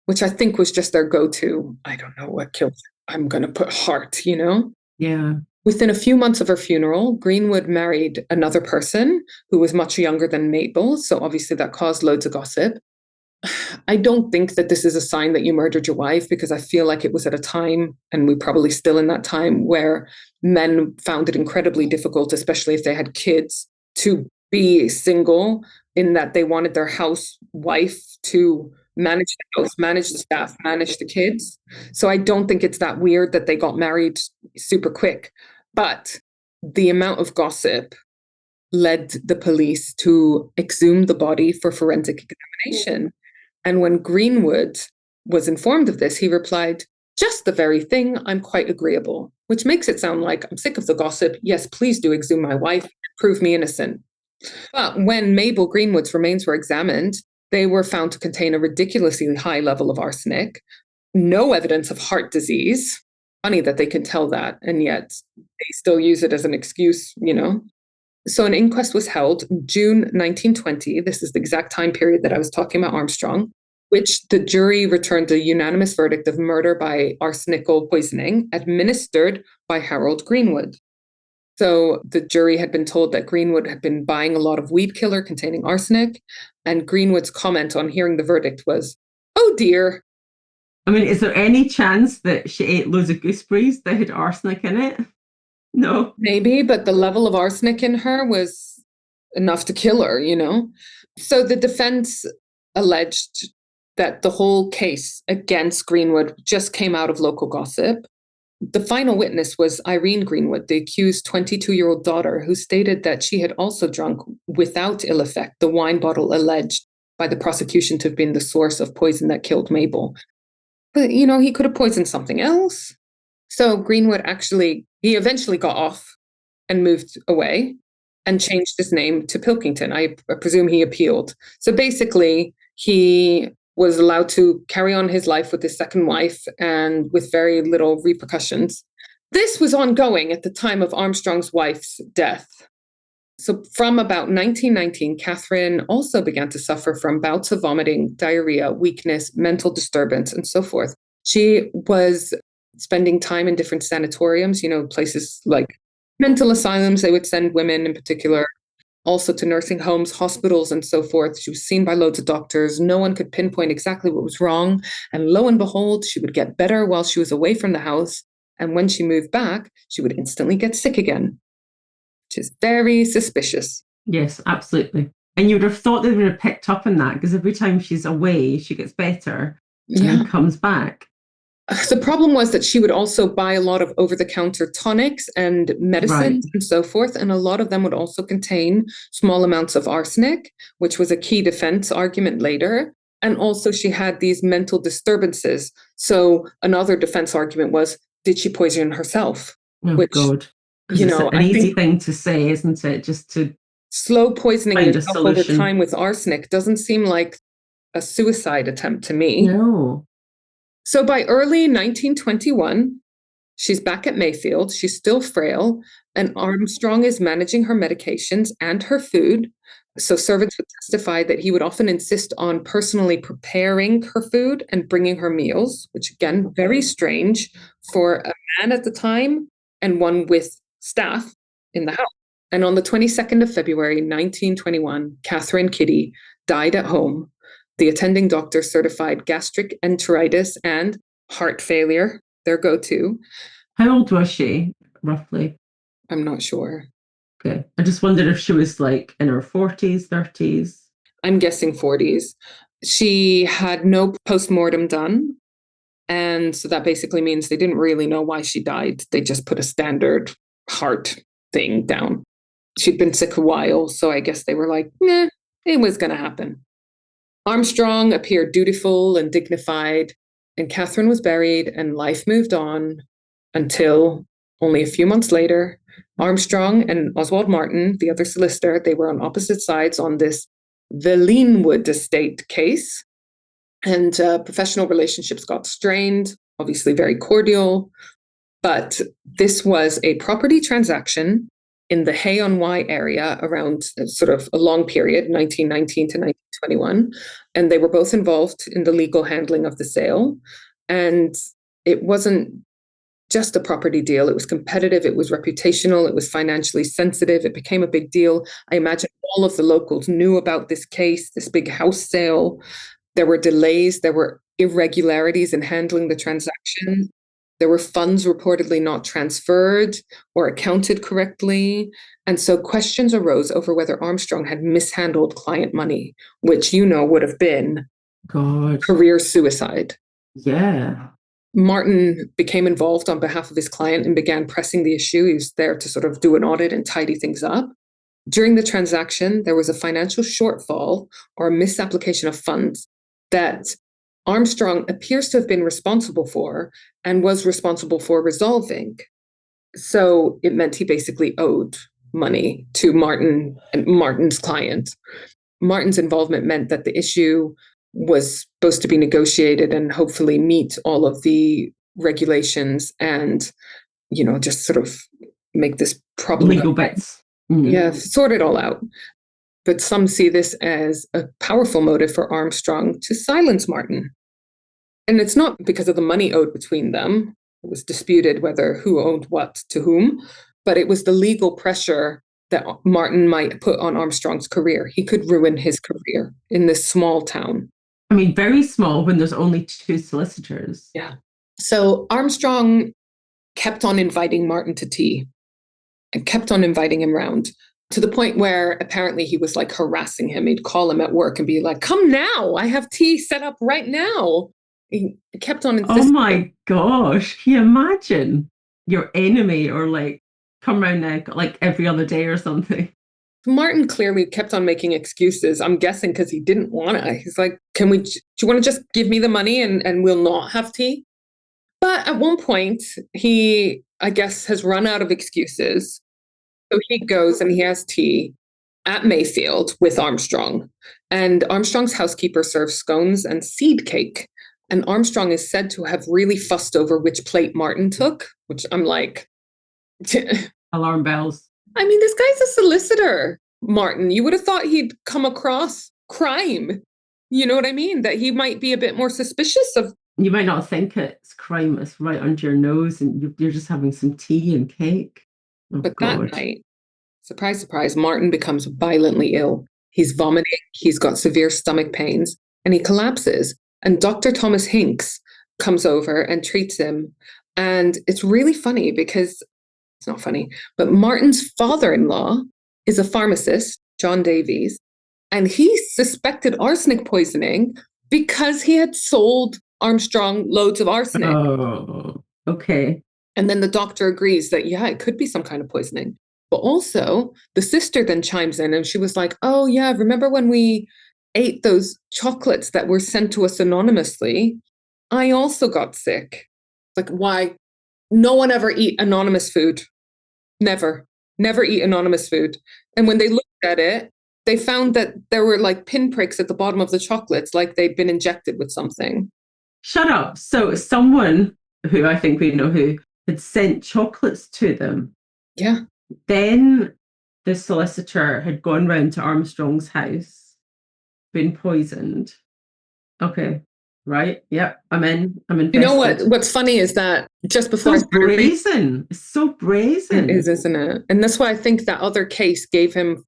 which I think was just their go-to. I don't know what killed her. I'm going to put heart, you know? Yeah. Within a few months of her funeral, Greenwood married another person who was much younger than Mabel. So obviously that caused loads of gossip. I don't think that this is a sign that you murdered your wife, because I feel like it was at a time, and we probably still in that time, where men found it incredibly difficult, especially if they had kids, to be single, in that they wanted their housewife to manage the house, manage the staff, manage the kids. So I don't think it's that weird that they got married super quick. But the amount of gossip led the police to exhume the body for forensic examination. And when Greenwood was informed of this, he replied, "Just the very thing, I'm quite agreeable," which makes it sound like, "I'm sick of the gossip. Yes, please do exhume my wife, prove me innocent." But when Mabel Greenwood's remains were examined, they were found to contain a ridiculously high level of arsenic, no evidence of heart disease. Funny that they can tell that, and yet they still use it as an excuse, you know? So an inquest was held June 1920. This is the exact time period that I was talking about Armstrong, which the jury returned a unanimous verdict of murder by arsenical poisoning administered by Harold Greenwood. So the jury had been told that Greenwood had been buying a lot of weed killer containing arsenic, and Greenwood's comment on hearing the verdict was, "Oh dear." I mean, is there any chance that she ate loads of gooseberries that had arsenic in it? No. Maybe, but the level of arsenic in her was enough to kill her, you know? So the defense alleged that the whole case against Greenwood just came out of local gossip. The final witness was Irene Greenwood, the accused 22-year-old daughter, who stated that she had also drunk, without ill effect, the wine bottle alleged by the prosecution to have been the source of poison that killed Mabel. But, you know, he could have poisoned something else. So Greenwood he eventually got off and moved away and changed his name to Pilkington. I presume he appealed. So basically, he was allowed to carry on his life with his second wife and with very little repercussions. This was ongoing at the time of Armstrong's wife's death. So from about 1919, Catherine also began to suffer from bouts of vomiting, diarrhea, weakness, mental disturbance, and so forth. She was spending time in different sanatoriums, places like mental asylums. They would send women in particular, also to nursing homes, hospitals, and so forth. She was seen by loads of doctors. No one could pinpoint exactly what was wrong. And lo and behold, she would get better while she was away from the house. And when she moved back, she would instantly get sick again, which is very suspicious. Yes, absolutely. And you would have thought they would have picked up on that, because every time she's away, she gets better and then comes back. The problem was that she would also buy a lot of over-the-counter tonics and medicines and so forth, and a lot of them would also contain small amounts of arsenic, which was a key defense argument later. And also she had these mental disturbances. So another defense argument was, did she poison herself? Oh, God. It's an easy thing to say, isn't it? Just to slow poisoning yourself over time with arsenic doesn't seem like a suicide attempt to me. No. So by early 1921, she's back at Mayfield. She's still frail, and Armstrong is managing her medications and her food. So servants would testify that he would often insist on personally preparing her food and bringing her meals, which again, very strange for a man at the time and one with staff in the house. And on the 22nd of February, 1921, Catherine Kitty died at home. The attending doctor certified gastric enteritis and heart failure, their go-to. How old was she, roughly? I'm not sure. Okay. I just wondered if she was like in her 40s, 30s. I'm guessing 40s. She had no post-mortem done. And so that basically means they didn't really know why she died. They just put a standard heart thing down. She'd been sick a while, so I guess they were like, it was going to happen. Armstrong appeared dutiful and dignified, and Catherine was buried, and life moved on until only a few months later, Armstrong and Oswald Martin, the other solicitor, they were on opposite sides on the Leanwood estate case, and professional relationships got strained, obviously very cordial, but this was a property transaction in the Hay-on-Wye area around sort of a long period, 1919 to 1921. And they were both involved in the legal handling of the sale. And it wasn't just a property deal. It was competitive. It was reputational. It was financially sensitive. It became a big deal. I imagine all of the locals knew about this case, this big house sale. There were delays. There were irregularities in handling the transaction. There were funds reportedly not transferred or accounted correctly. And so questions arose over whether Armstrong had mishandled client money, which, would have been career suicide. Yeah. Martin became involved on behalf of his client and began pressing the issue. He was there to sort of do an audit and tidy things up. During the transaction, there was a financial shortfall or a misapplication of funds that Armstrong appears to have been responsible for and was responsible for resolving. So it meant he basically owed money to Martin and Martin's client. Martin's involvement meant that the issue was supposed to be negotiated and hopefully meet all of the regulations and, just sort of make this problem legal bits. Mm-hmm. Yeah, sort it all out. But some see this as a powerful motive for Armstrong to silence Martin. And it's not because of the money owed between them. It was disputed who owed what to whom, but it was the legal pressure that Martin might put on Armstrong's career. He could ruin his career in this small town. I mean, very small when there's only 2 solicitors. Yeah. So Armstrong kept on inviting Martin to tea and kept on inviting him round, to the point where apparently he was like harassing him. He'd call him at work and be like, come now, I have tea set up right now. He kept on insisting. Oh my gosh, can you imagine your enemy or like come round now like every other day or something? Martin clearly kept on making excuses. I'm guessing because he didn't want to. He's like, do you want to just give me the money and we'll not have tea? But at one point, he, I guess, has run out of excuses. So he goes and he has tea. at Mayfield with Armstrong. And Armstrong's housekeeper serves scones and seed cake. And Armstrong is said to have really fussed over which plate Martin took, which I'm like, Alarm bells. I mean, this guy's a solicitor, Martin. You would have thought he'd come across crime. You know what I mean? That he might be a bit more suspicious of. You might not think it's crime. It's right under your nose and you're just having some tea and cake. Oh, but God. that night, surprise, surprise, Martin becomes violently ill. He's vomiting. He's got severe stomach pains and he collapses. And Dr. Thomas Hinks comes over and treats him. And it's really funny because it's not funny, but Martin's father-in-law is a pharmacist, John Davies, and he suspected arsenic poisoning because he had sold Armstrong loads of arsenic. Oh, okay. And then the doctor agrees that, yeah, it could be some kind of poisoning. But also the sister then chimes in and she was like, oh, yeah, remember when we ate those chocolates that were sent to us anonymously? I also got sick. Like, why? No one ever eat anonymous food. Never eat anonymous food. And when they looked at it, they found that there were like pinpricks at the bottom of the chocolates, like they'd been injected with something. Shut up. So someone who I think we know who had sent chocolates to them. Yeah. Then the solicitor had gone round to Armstrong's house, been poisoned. Okay. Right. Yep. I'm invested. You know what's funny is that just before so brazen. It's so brazen. It is, isn't it? And that's why I think that other case gave him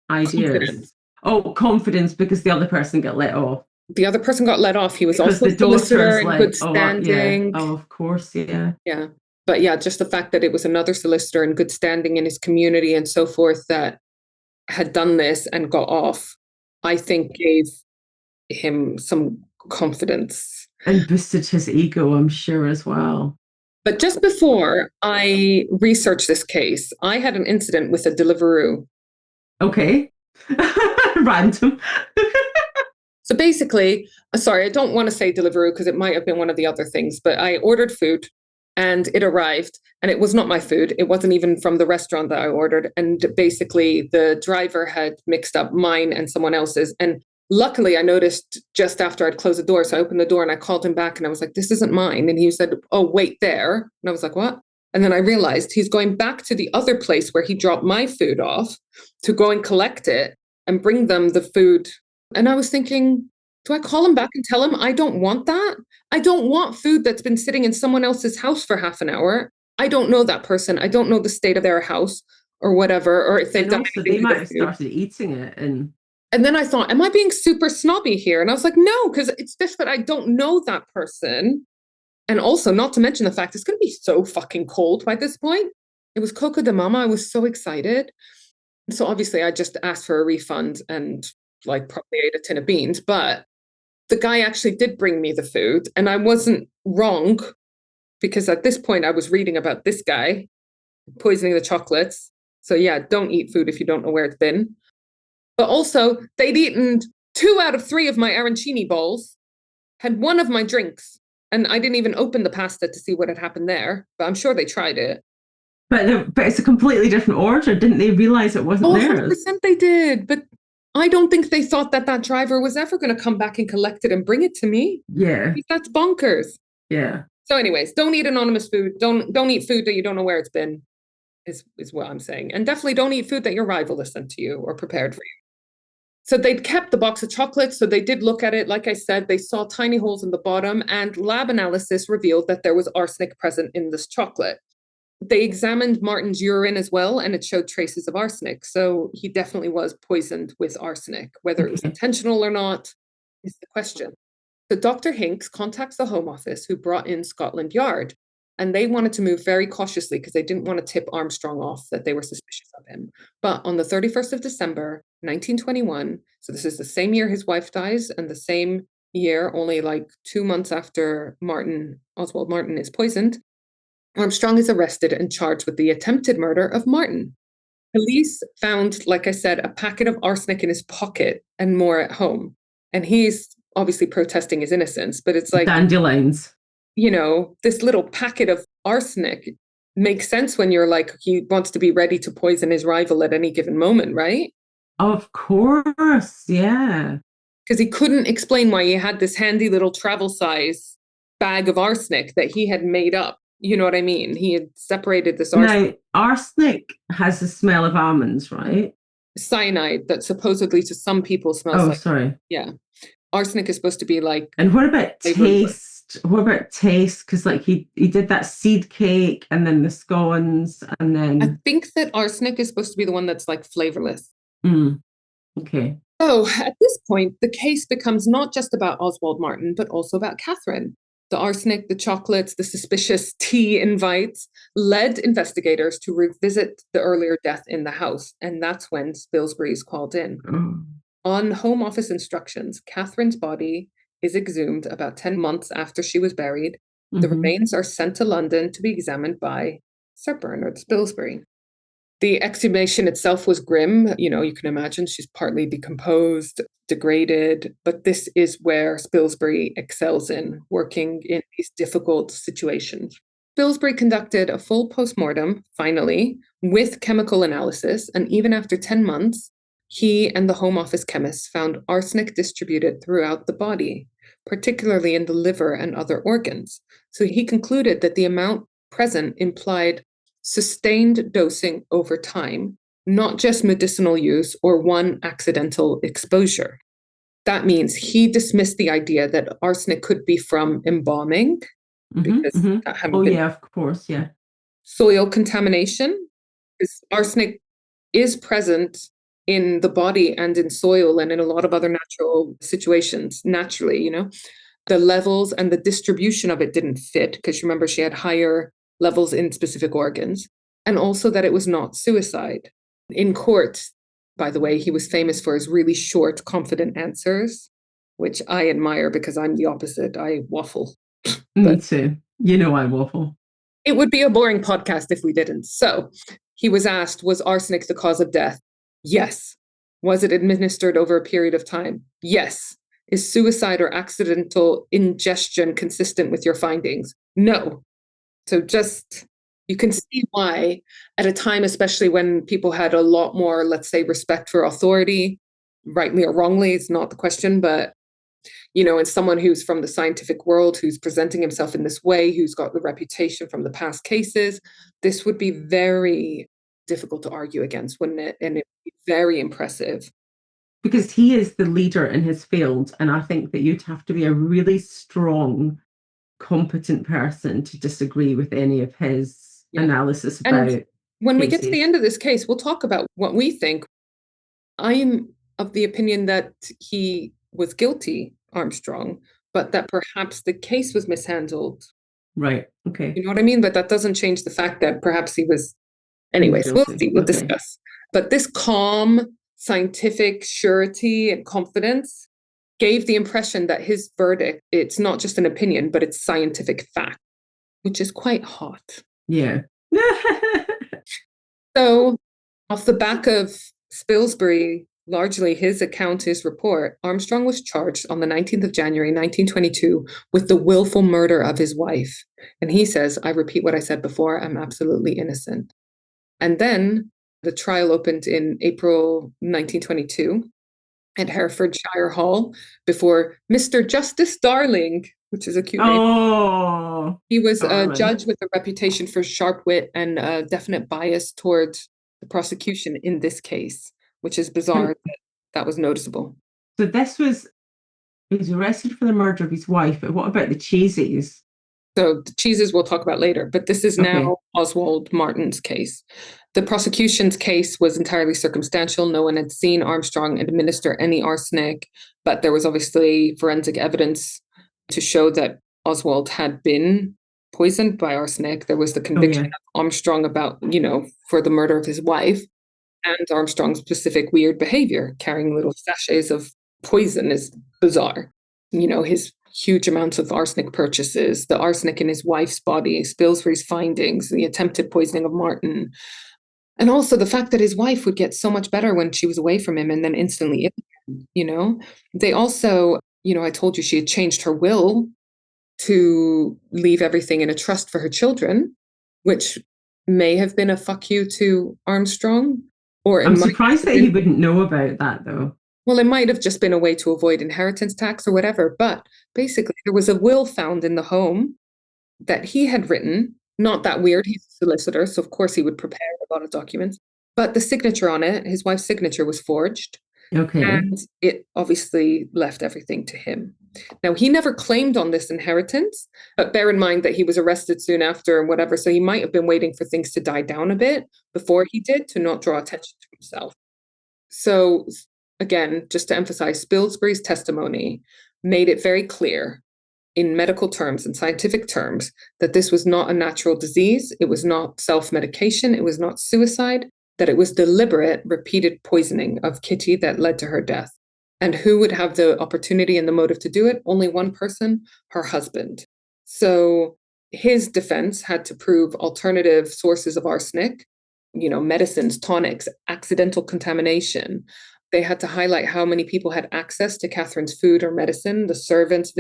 ideas. Confidence. Oh, confidence because the other person got let off. The other person got let off. He was because also a solicitor in good Oh, standing. yeah. Oh, of course, yeah. Yeah. But yeah, just the fact that it was another solicitor in good standing in his community and so forth that had done this and got off, I think gave him some confidence. And boosted his ego, I'm sure, as well. But just before I researched this case, I had an incident with a Deliveroo. Okay. Random. So basically, sorry, I don't want to say Deliveroo because it might have been one of the other things, but I ordered food and it arrived and it was not my food. It wasn't even from the restaurant that I ordered. And basically the driver had mixed up mine and someone else's. And luckily I noticed just after I'd closed the door. So I opened the door and I called him back and I was like, this isn't mine. And he said, oh, wait there. And I was like, what? And then I realized he's going back to the other place where he dropped my food off to go and collect it and bring them the food. And I was thinking, do I call him back and tell him I don't want that? I don't want food that's been sitting in someone else's house for half an hour. I don't know that person. I don't know the state of their house or whatever, or if they've done also, anything they to might the have food. started eating it. And then I thought, am I being super snobby here? And I was like, no, because it's just that I don't know that person. And also, not to mention the fact it's going to be so fucking cold by this point. It was Coco de Mama. I was so excited. So obviously I just asked for a refund and like probably ate a tin of beans, but the guy actually did bring me the food and I wasn't wrong because at this point I was reading about this guy poisoning the chocolates. So yeah, don't eat food if you don't know where it's been. But also they'd eaten 2 out of 3 of my arancini bowls, had 1 of my drinks, and I didn't even open the pasta to see what had happened there, but I'm sure they tried it. But it's a completely different order. Didn't they realize it wasn't theirs? 100% they did, but I don't think they thought that that driver was ever going to come back and collect it and bring it to me. Yeah. That's bonkers. Yeah. So anyways, don't eat anonymous food. Don't eat food that you don't know where it's been, is what I'm saying. And definitely don't eat food that your rival has sent to you or prepared for you. So they'd kept the box of chocolates. So they did look at it. Like I said, they saw tiny holes in the bottom and lab analysis revealed that there was arsenic present in this chocolate. They examined Martin's urine as well, and it showed traces of arsenic. So he definitely was poisoned with arsenic. Whether it was intentional or not is the question. So Dr. Hinks contacts the Home Office, who brought in Scotland Yard, and they wanted to move very cautiously because they didn't want to tip Armstrong off that they were suspicious of him. But on the 31st of December, 1921, so this is the same year his wife dies and the same year, only like 2 months after Oswald Martin is poisoned, Armstrong is arrested and charged with the attempted murder of Martin. Police found, like I said, a packet of arsenic in his pocket and more at home. And he's obviously protesting his innocence, but it's like dandelions. You know, this little packet of arsenic makes sense when you're like, he wants to be ready to poison his rival at any given moment, right? Of course, yeah. Because he couldn't explain why he had this handy little travel size bag of arsenic that he had made up. You know what I mean? He had separated this Now, arsenic has the smell of almonds, right? cyanide that supposedly to some people smells Oh, like, sorry. yeah. Arsenic is supposed to be like, And what about flavorless. taste? What about taste? Because like he did that seed cake and then the scones and I then think that arsenic is supposed to be the one that's like flavorless. okay. So at this point, the case becomes not just about Oswald Martin, but also about Catherine. The arsenic, the chocolates, the suspicious tea invites led investigators to revisit the earlier death in the house. And that's when Spilsbury is called in. Oh. On Home Office instructions, Catherine's body is exhumed about 10 months after she was buried. The remains are sent to London to be examined by Sir Bernard Spilsbury. The exhumation itself was grim. You know, you can imagine she's partly decomposed, degraded, but this is where Spilsbury excels in working in these difficult situations. Spilsbury conducted a full postmortem, finally, with chemical analysis, and even after 10 months, he and the Home Office chemists found arsenic distributed throughout the body, particularly in the liver and other organs. So he concluded that the amount present implied sustained dosing over time, not just medicinal use or one accidental exposure. That means he dismissed the idea that arsenic could be from embalming, because that hadn't Oh been yeah, of course, yeah. soil contamination, because arsenic is present in the body and in soil and in a lot of other natural situations, naturally, you know. The levels and the distribution of it didn't fit, because remember, she had higher levels in specific organs, and also that it was not suicide. In court, by the way, he was famous for his really short, confident answers, which I admire because I'm the opposite. I waffle. Me too. You know I waffle. It would be a boring podcast if we didn't. So he was asked, was arsenic the cause of death? Yes. Was it administered over a period of time? Yes. Is suicide or accidental ingestion consistent with your findings? No. So just, you can see why at a time, especially when people had a lot more, let's say, respect for authority, rightly or wrongly, it's not the question, but you know, and someone who's from the scientific world, who's presenting himself in this way, who's got the reputation from the past cases, this would be very difficult to argue against, wouldn't it? And it would be very impressive. Because he is the leader in his field, and I think that you'd have to be a really strong, competent person to disagree with any of his analysis about and when cases. we get to the end of this case, we'll talk about what we think. I'm of the opinion that he was guilty, Armstrong, but that perhaps the case was mishandled. Right. Okay. You know what I mean? But that doesn't change the fact that perhaps he was. Anyways, we'll see. We'll discuss. But this calm, scientific surety and confidence gave the impression that his verdict, it's not just an opinion, but it's scientific fact, which is quite hot. Yeah. So off the back of Spilsbury, largely his account, his report, Armstrong was charged on the 19th of January, 1922, with the willful murder of his wife. And he says, I repeat what I said before, I'm absolutely innocent. And then the trial opened in April 1922 at Herefordshire Hall before Mr. Justice Darling, which is a cute name. Oh, he was darling. A judge with a reputation for sharp wit and a definite bias towards the prosecution in this case, which is bizarre that was noticeable. So he was arrested for the murder of his wife, but what about the Cheeses? So the Cheeses we'll talk about later, but this is now Oswald Martin's case. The prosecution's case was entirely circumstantial. No one had seen Armstrong administer any arsenic, but there was obviously forensic evidence to show that Oswald had been poisoned by arsenic. There was the conviction of Armstrong about, you know, for the murder of his wife, and Armstrong's specific weird behavior. Carrying little sachets of poison is bizarre. You know, his huge amounts of arsenic purchases, the arsenic in his wife's body, Spilsbury's findings, the attempted poisoning of Martin. And also the fact that his wife would get so much better when she was away from him and then instantly ill, you know. They also, you know, I told you she had changed her will to leave everything in a trust for her children, which may have been a fuck you to Armstrong. Or I'm surprised that he wouldn't know about that, though. Well, it might have just been a way to avoid inheritance tax or whatever. But basically, there was a will found in the home that he had written. Not that weird. He's a solicitor, so of course he would prepare a lot of documents. But the signature on it, his wife's signature, was forged. Okay. And it obviously left everything to him. Now, he never claimed on this inheritance, but bear in mind that he was arrested soon after and whatever. So he might have been waiting for things to die down a bit before he did, to not draw attention to himself. So again, just to emphasize, Spilsbury's testimony made it very clear in medical terms and scientific terms that this was not a natural disease. It was not self-medication. It was not suicide, that it was deliberate, repeated poisoning of Kitty that led to her death. And who would have the opportunity and the motive to do it? Only one person, her husband. So his defense had to prove alternative sources of arsenic, medicines, tonics, accidental contamination. They had to highlight how many people had access to Catherine's food or medicine, the servants,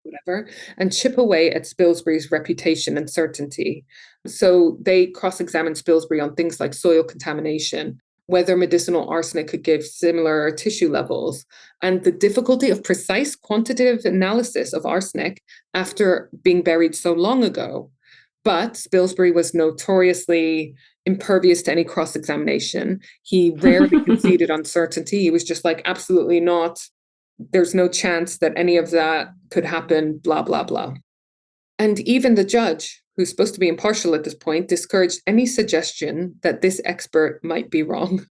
whatever, and chip away at Spilsbury's reputation and certainty. So they cross-examined Spilsbury on things like soil contamination, whether medicinal arsenic could give similar tissue levels, and the difficulty of precise quantitative analysis of arsenic after being buried so long ago. But Spilsbury was notoriously impervious to any cross-examination. He rarely conceded uncertainty. He was just like, absolutely not. There's no chance that any of that could happen, blah, blah, blah. And even the judge, who's supposed to be impartial at this point, discouraged any suggestion that this expert might be wrong.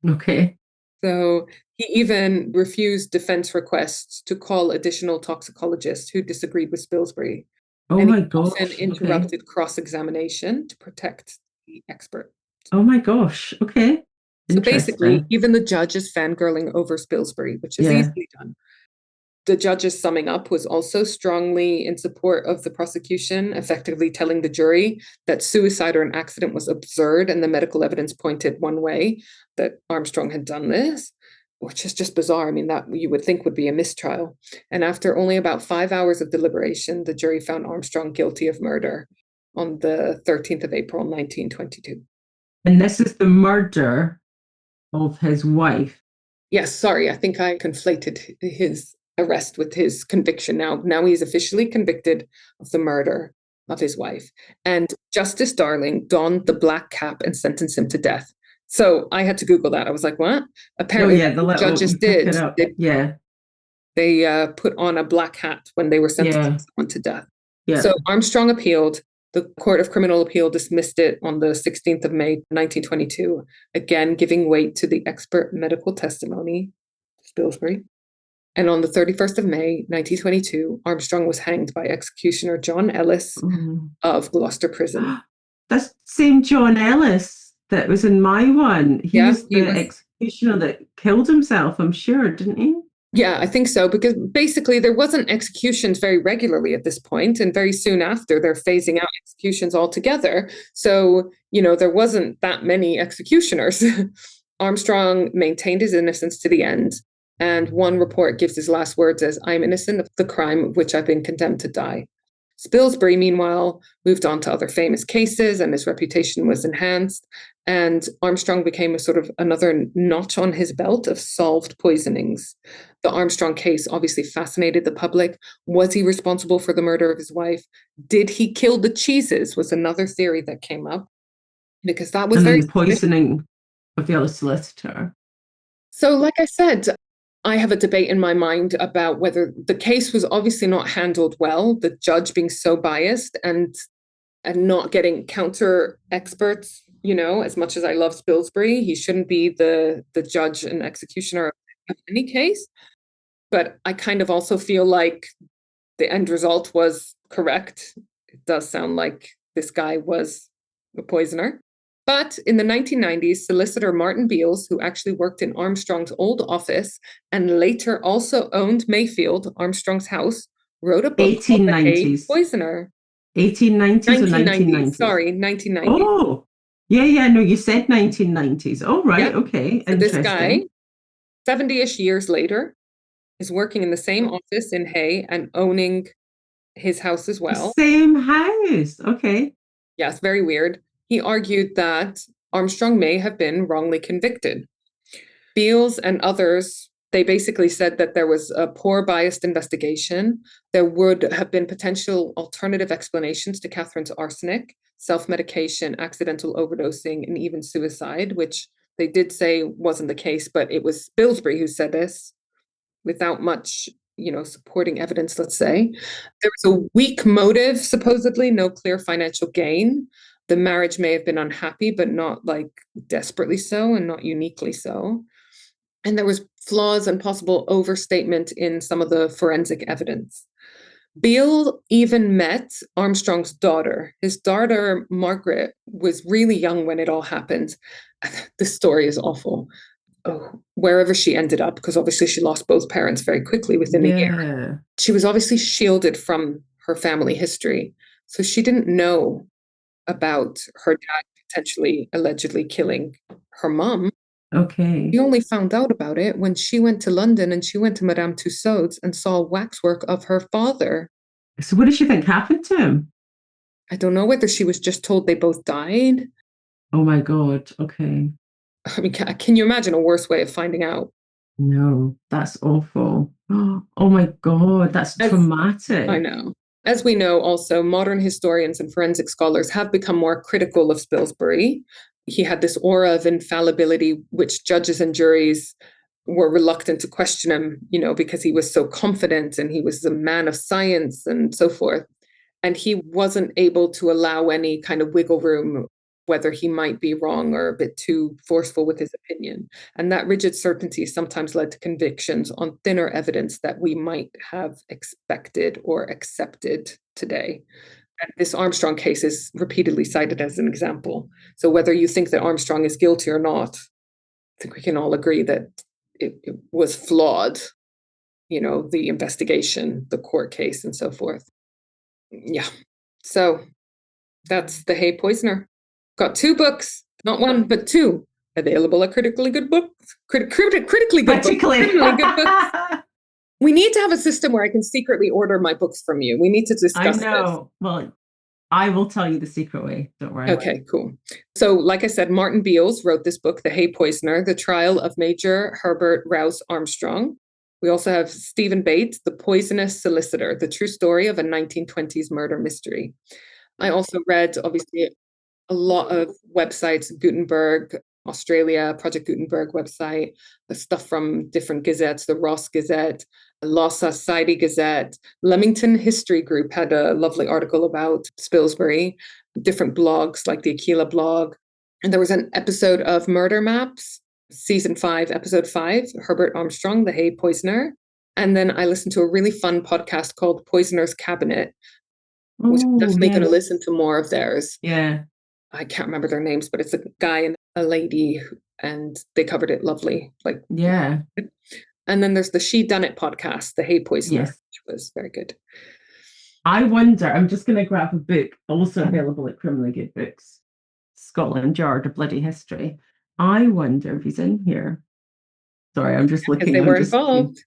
Okay. So he even refused defense requests to call additional toxicologists who disagreed with Spilsbury. Oh and my he gosh. often interrupted cross-examination to protect the expert. Oh my gosh. Okay. So basically, even the judge is fangirling over Spilsbury, which is easily done. The judge's summing up was also strongly in support of the prosecution, effectively telling the jury that suicide or an accident was absurd, and the medical evidence pointed one way, that Armstrong had done this, which is just bizarre. I mean, that you would think would be a mistrial. And after only about 5 hours of deliberation, the jury found Armstrong guilty of murder on the 13th of April, 1922. And this is the murder of his wife. Yes, sorry, I think I conflated his arrest with his conviction. Now he's officially convicted of the murder of his wife. And Justice Darling donned the black cap and sentenced him to death. So I had to Google that. I was like, what? Apparently, the judges did. They put on a black hat when they were sentencing someone to death. Yeah. So Armstrong appealed. The Court of Criminal Appeal dismissed it on the 16th of May, 1922, again giving weight to the expert medical testimony of Spilsbury. And on the 31st of May, 1922, Armstrong was hanged by executioner John Ellis of Gloucester Prison. That's same John Ellis that was in my one. He was the executioner that killed himself, I'm sure, didn't he? Yeah, I think so, because basically there wasn't executions very regularly at this point, and very soon after they're phasing out executions altogether. So, there wasn't that many executioners. Armstrong maintained his innocence to the end, and one report gives his last words as, "I'm innocent of the crime of which I've been condemned to die." Spilsbury, meanwhile, moved on to other famous cases, and his reputation was enhanced. And Armstrong became a sort of another notch on his belt of solved poisonings. The Armstrong case obviously fascinated the public. Was he responsible for the murder of his wife? Did he kill the cheeses? Was another theory that came up, because that was very poisoning of the other solicitor. So, like I said, I have a debate in my mind about whether the case was obviously not handled well, the judge being so biased and not getting counter experts. As much as I love Spilsbury, he shouldn't be the judge and executioner of any case. But I kind of also feel like the end result was correct. It does sound like this guy was a poisoner. But in the 1990s, solicitor Martin Beales, who actually worked in Armstrong's old office and later also owned Mayfield, Armstrong's house, wrote a book called The Hay Poisoner. 1890s or 1990s? Sorry, 1990s. Oh, yeah, no, you said 1990s. Oh, right, okay. So this guy, 70-ish years later, is working in the same office in Hay and owning his house as well. The same house, okay. Yes, very weird. He argued that Armstrong may have been wrongly convicted. Beales and others, they basically said that there was a poor, biased investigation. There would have been potential alternative explanations to Catherine's arsenic, self-medication, accidental overdosing, and even suicide, which they did say wasn't the case, but it was Spilsbury who said this without much, supporting evidence, let's say. There was a weak motive, supposedly, no clear financial gain. The marriage may have been unhappy, but not like desperately so and not uniquely so. And there was flaws and possible overstatement in some of the forensic evidence. Beale even met Armstrong's daughter. His daughter, Margaret, was really young when it all happened. The story is awful. Oh, wherever she ended up, because obviously she lost both parents very quickly within a year. She was obviously shielded from her family history. So she didn't know about her dad potentially, allegedly killing her mom. Okay. She only found out about it when she went to London and she went to Madame Tussauds and saw waxwork of her father. So what does she think happened to him? I don't know whether she was just told they both died. Oh my God. Okay. I mean, can you imagine a worse way of finding out? No, that's awful. Oh my God, that's traumatic. I know. As we know, also, modern historians and forensic scholars have become more critical of Spilsbury. He had this aura of infallibility, which judges and juries were reluctant to question him, because he was so confident and he was a man of science and so forth. And he wasn't able to allow any kind of wiggle room, whether he might be wrong or a bit too forceful with his opinion. And that rigid certainty sometimes led to convictions on thinner evidence that we might have expected or accepted today. And this Armstrong case is repeatedly cited as an example. So whether you think that Armstrong is guilty or not, I think we can all agree that it was flawed, the investigation, the court case, and so forth. Yeah. So that's The Hay Poisoner. Got 2 books, not 1, but 2, available at critically good books. Critically good books. Critically good books. We need to have a system where I can secretly order my books from you. We need to discuss this. I know. Well, I will tell you the secret way. Don't worry. Okay, cool. So, like I said, Martin Beales wrote this book, The Hay Poisoner, The Trial of Major Herbert Rowse Armstrong. We also have Stephen Bates, The Poisonous Solicitor, The True Story of a 1920s Murder Mystery. I also read, obviously, a lot of websites, Gutenberg, Australia, Project Gutenberg website, the stuff from different gazettes, the Ross Gazette, La Society Gazette, Leamington History Group had a lovely article about Spilsbury, different blogs like the Aquila blog. And there was an episode of Murder Maps, season 5, episode 5, Herbert Armstrong, The Hay Poisoner. And then I listened to a really fun podcast called Poisoner's Cabinet, which I'm definitely going to listen to more of theirs. Yeah. I can't remember their names, but it's a guy and a lady, and they covered it lovely. Yeah. And then there's the She Done It podcast, The Hay Poisoner, yes, which was very good. I wonder, I'm just going to grab a book, also available at Criminally Good Books, Scotland Yard, A Bloody History. I wonder if he's in here. Sorry, I'm just looking. They were involved.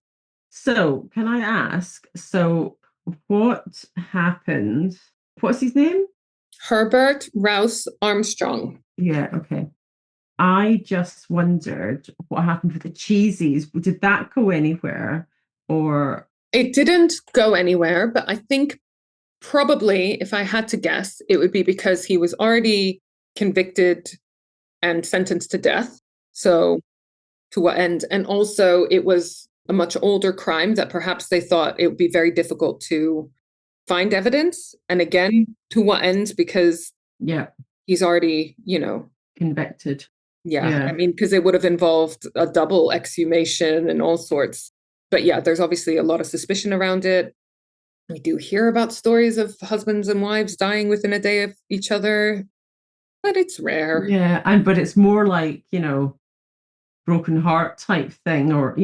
So, can I ask, what happened? What's his name? Herbert Rowse Armstrong. Yeah, okay. I just wondered what happened with the cheesies. Did that go anywhere? Or it didn't go anywhere, but I think probably, if I had to guess, it would be because he was already convicted and sentenced to death. So to what end? And also it was a much older crime that perhaps they thought it would be very difficult to find evidence. And again, to what end? Because he's already, convicted. Yeah. I mean, because it would have involved a double exhumation and all sorts. But yeah, there's obviously a lot of suspicion around it. We do hear about stories of husbands and wives dying within a day of each other, but it's rare. Yeah, but it's more like, broken heart type thing, or,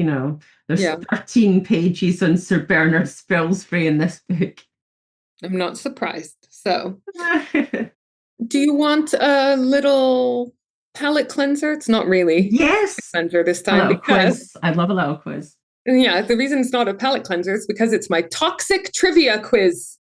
there's 13 pages on Sir Bernard Spilsbury in this book. I'm not surprised. So, do you want a little palate cleanser? It's not really a cleanser this time because I love a little quiz. Yeah, the reason it's not a palate cleanser is because it's my toxic trivia quiz.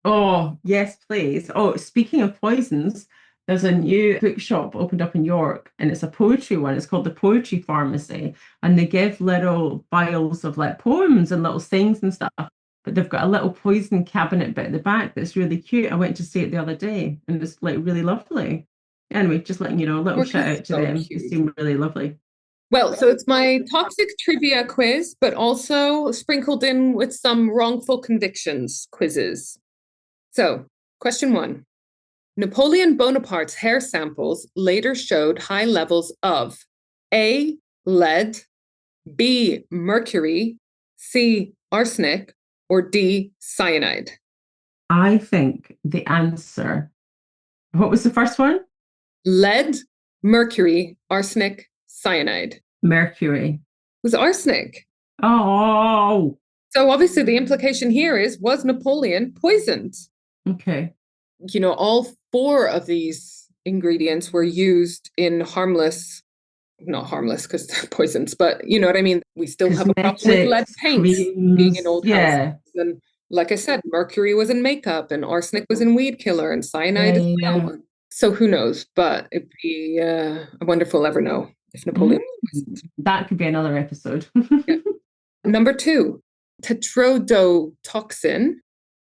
Oh, yes, please. Oh, speaking of poisons, There's a new bookshop opened up in York, and it's a poetry one. It's called the Poetry Pharmacy, and they give little vials of like poems and little things and stuff. But they've got a little poison cabinet bit at the back that's really cute. I went to see it the other day, and it's like really lovely. Anyway, just letting you know, a little York shout is out to so them. cute. They seem really lovely. Well, so it's my toxic trivia quiz, but also sprinkled in with some wrongful convictions quizzes. So, question 1. Napoleon Bonaparte's hair samples later showed high levels of A, lead, B, mercury, C, arsenic, or D, cyanide. I think the answer. What was the first one? Lead, mercury, arsenic, cyanide. Mercury. It was arsenic. Oh, So obviously the implication here is, was Napoleon poisoned? okay. You know, all 4 of these ingredients were used in not harmless because they're poisons, but you know what I mean? We still have a problem with lead paints being in old houses. And like I said, mercury was in makeup and arsenic was in weed killer and cyanide is one. So who knows? But it'd be, I wonder if we'll ever know if Napoleon was poisoned. That could be another episode. Yeah. Number 2, tetrodotoxin,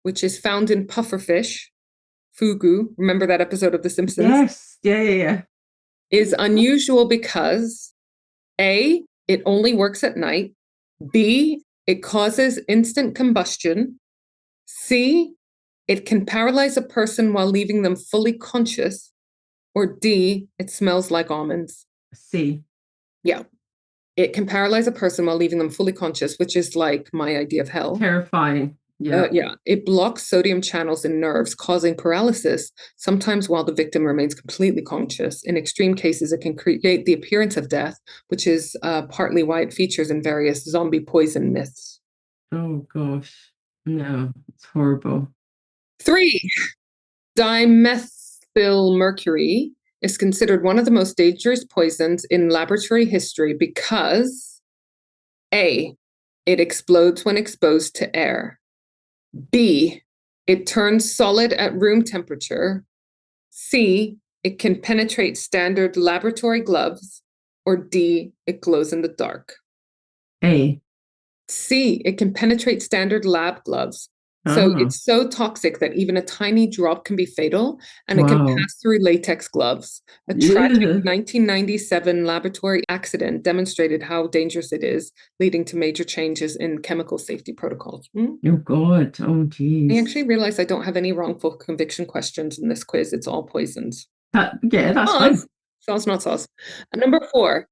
which is found in pufferfish, fugu. Remember that episode of The Simpsons? Yes. Yeah. Is unusual because A, it only works at night. B, it causes instant combustion. C, it can paralyze a person while leaving them fully conscious. Or D, it smells like almonds. C. Yeah. It can paralyze a person while leaving them fully conscious, which is like my idea of hell. Terrifying. Yeah. It blocks sodium channels in nerves, causing paralysis, sometimes while the victim remains completely conscious. In extreme cases, it can create the appearance of death, which is partly why it features in various zombie poison myths. Oh, gosh. No, it's horrible. 3, dimethylmercury is considered one of the most dangerous poisons in laboratory history because A, it explodes when exposed to air. B, it turns solid at room temperature. C, it can penetrate standard laboratory gloves. Or D, it glows in the dark. A. C, it can penetrate standard lab gloves. So it's so toxic that even a tiny drop can be fatal, and it can pass through latex gloves. A tragic 1997 laboratory accident demonstrated how dangerous it is, leading to major changes in chemical safety protocols. Oh, God. Oh, geez. I actually realized I don't have any wrongful conviction questions in this quiz. It's all poisons. That's fine. Sauce, not sauce. And number 4,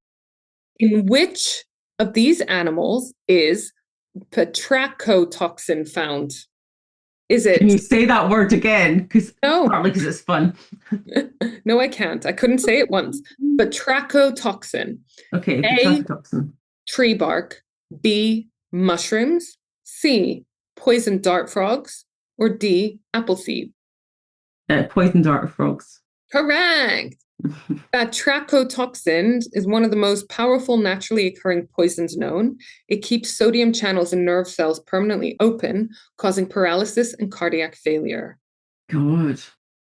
in which of these animals is batrachotoxin found? Is it? Can you say that word again? No. Partly because it's fun. No, I can't. I couldn't say it once. Batrachotoxin. Okay, A, batrachotoxin. tree bark. B, mushrooms. C, poison dart frogs. Or D, apple seed. Poison dart frogs. Correct. Batrachotoxin is one of the most powerful naturally occurring poisons known. It keeps sodium channels in nerve cells permanently open, causing paralysis and cardiac failure. God.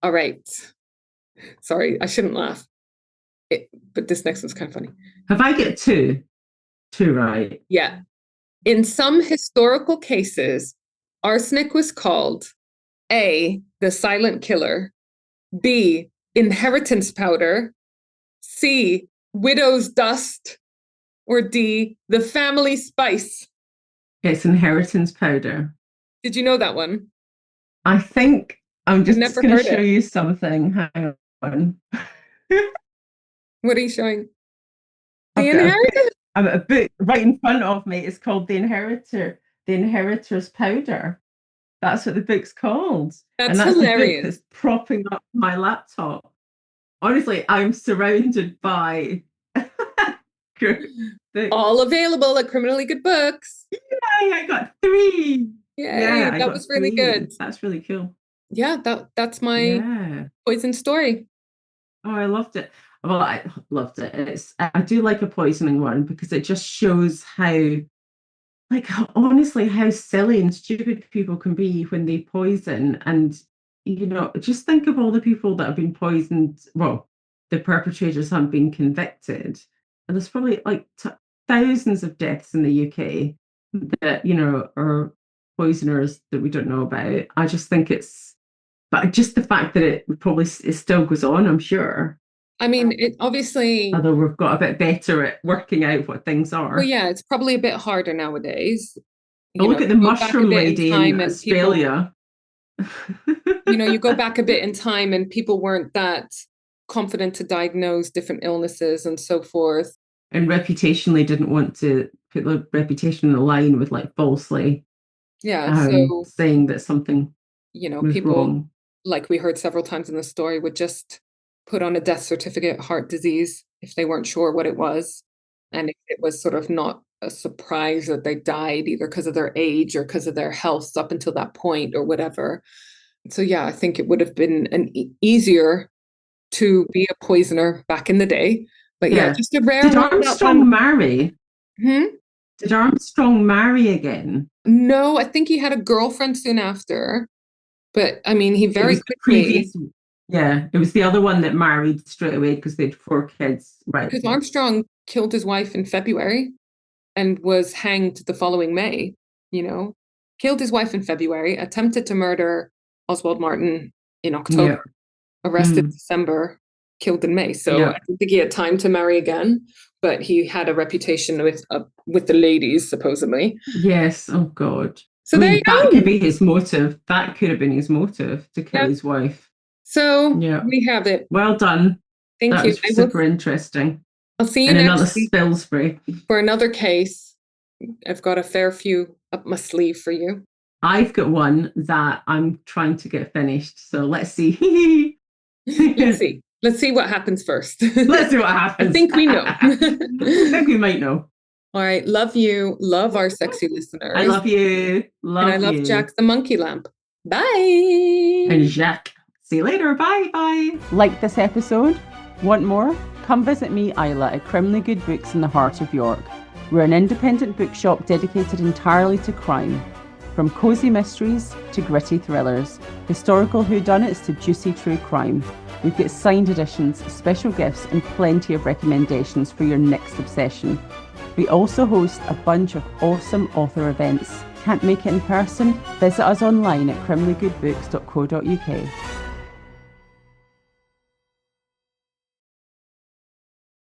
All right. Sorry, I shouldn't laugh. But this next one's kind of funny. Have I get 2? 2 right. Yeah. In some historical cases, arsenic was called A, the silent killer, B, inheritance powder, C, widow's dust, or D, the family spice. It's inheritance powder. Did you know that one? I think I'm just going to show it. you something. Hang on. What are you showing? The Inheritance? A book right in front of me. It's called The Inheritor's Powder. That's what the book's called. That's and that's hilarious. The book that's propping up my laptop. Honestly, I'm surrounded by all available at Criminally Good Books. Yay, I got 3. Yeah, that was really good. That's really cool. Yeah, that's my poison story. Oh, I loved it. Well, I loved it. I do like a poisoning one because it just shows how, like, honestly, how silly and stupid people can be when they poison. And, just think of all the people that have been poisoned. Well, the perpetrators haven't been convicted. And there's probably like thousands of deaths in the UK that, are poisoners that we don't know about. I just think but just the fact that it still goes on, I'm sure. I mean, it obviously... Although we've got a bit better at working out what things are. Well, yeah, it's probably a bit harder nowadays. Look at the mushroom lady in Australia. You go back a bit in time and people weren't that confident to diagnose different illnesses and so forth. And reputationally didn't want to put the reputation in the line with like falsely saying that something was people wrong. Like we heard several times in the story would just put on a death certificate heart disease if they weren't sure what it was. And it was sort of not a surprise that they died either because of their age or because of their health up until that point or whatever. So yeah, I think it would have been easier to be a poisoner back in the day. But yeah, just a rare one. Did Armstrong marry? Did Armstrong marry again? No, I think he had a girlfriend soon after. But I mean, he very quickly... it was the other one that married straight away because they had 4 kids. Right. Because Armstrong killed his wife in February and was hanged the following May, Killed his wife in February, attempted to murder Oswald Martin in October, arrested in December, killed in May. So I don't think he had time to marry again, but he had a reputation with the ladies, supposedly. Yes. Oh, God. So that could be his motive. That could have been his motive to kill his wife. So we have it. Well done. Thank you. That was super interesting. I'll see you next week. Another Spilsbury. For another case. I've got a fair few up my sleeve for you. I've got one that I'm trying to get finished. So let's see. Let's see what happens first. Let's see what happens. I think we know. I think we might know. All right. Love you. Love our sexy listeners. I love you. And I love Jack the monkey lamp. Bye. And Jack. See you later. Bye. Bye. Like this episode? Want more? Come visit me, Isla, at Crimley Good Books in the heart of York. We're an independent bookshop dedicated entirely to crime. From cosy mysteries to gritty thrillers, historical whodunits to juicy true crime. We've got signed editions, special gifts and plenty of recommendations for your next obsession. We also host a bunch of awesome author events. Can't make it in person? Visit us online at crimleygoodbooks.co.uk.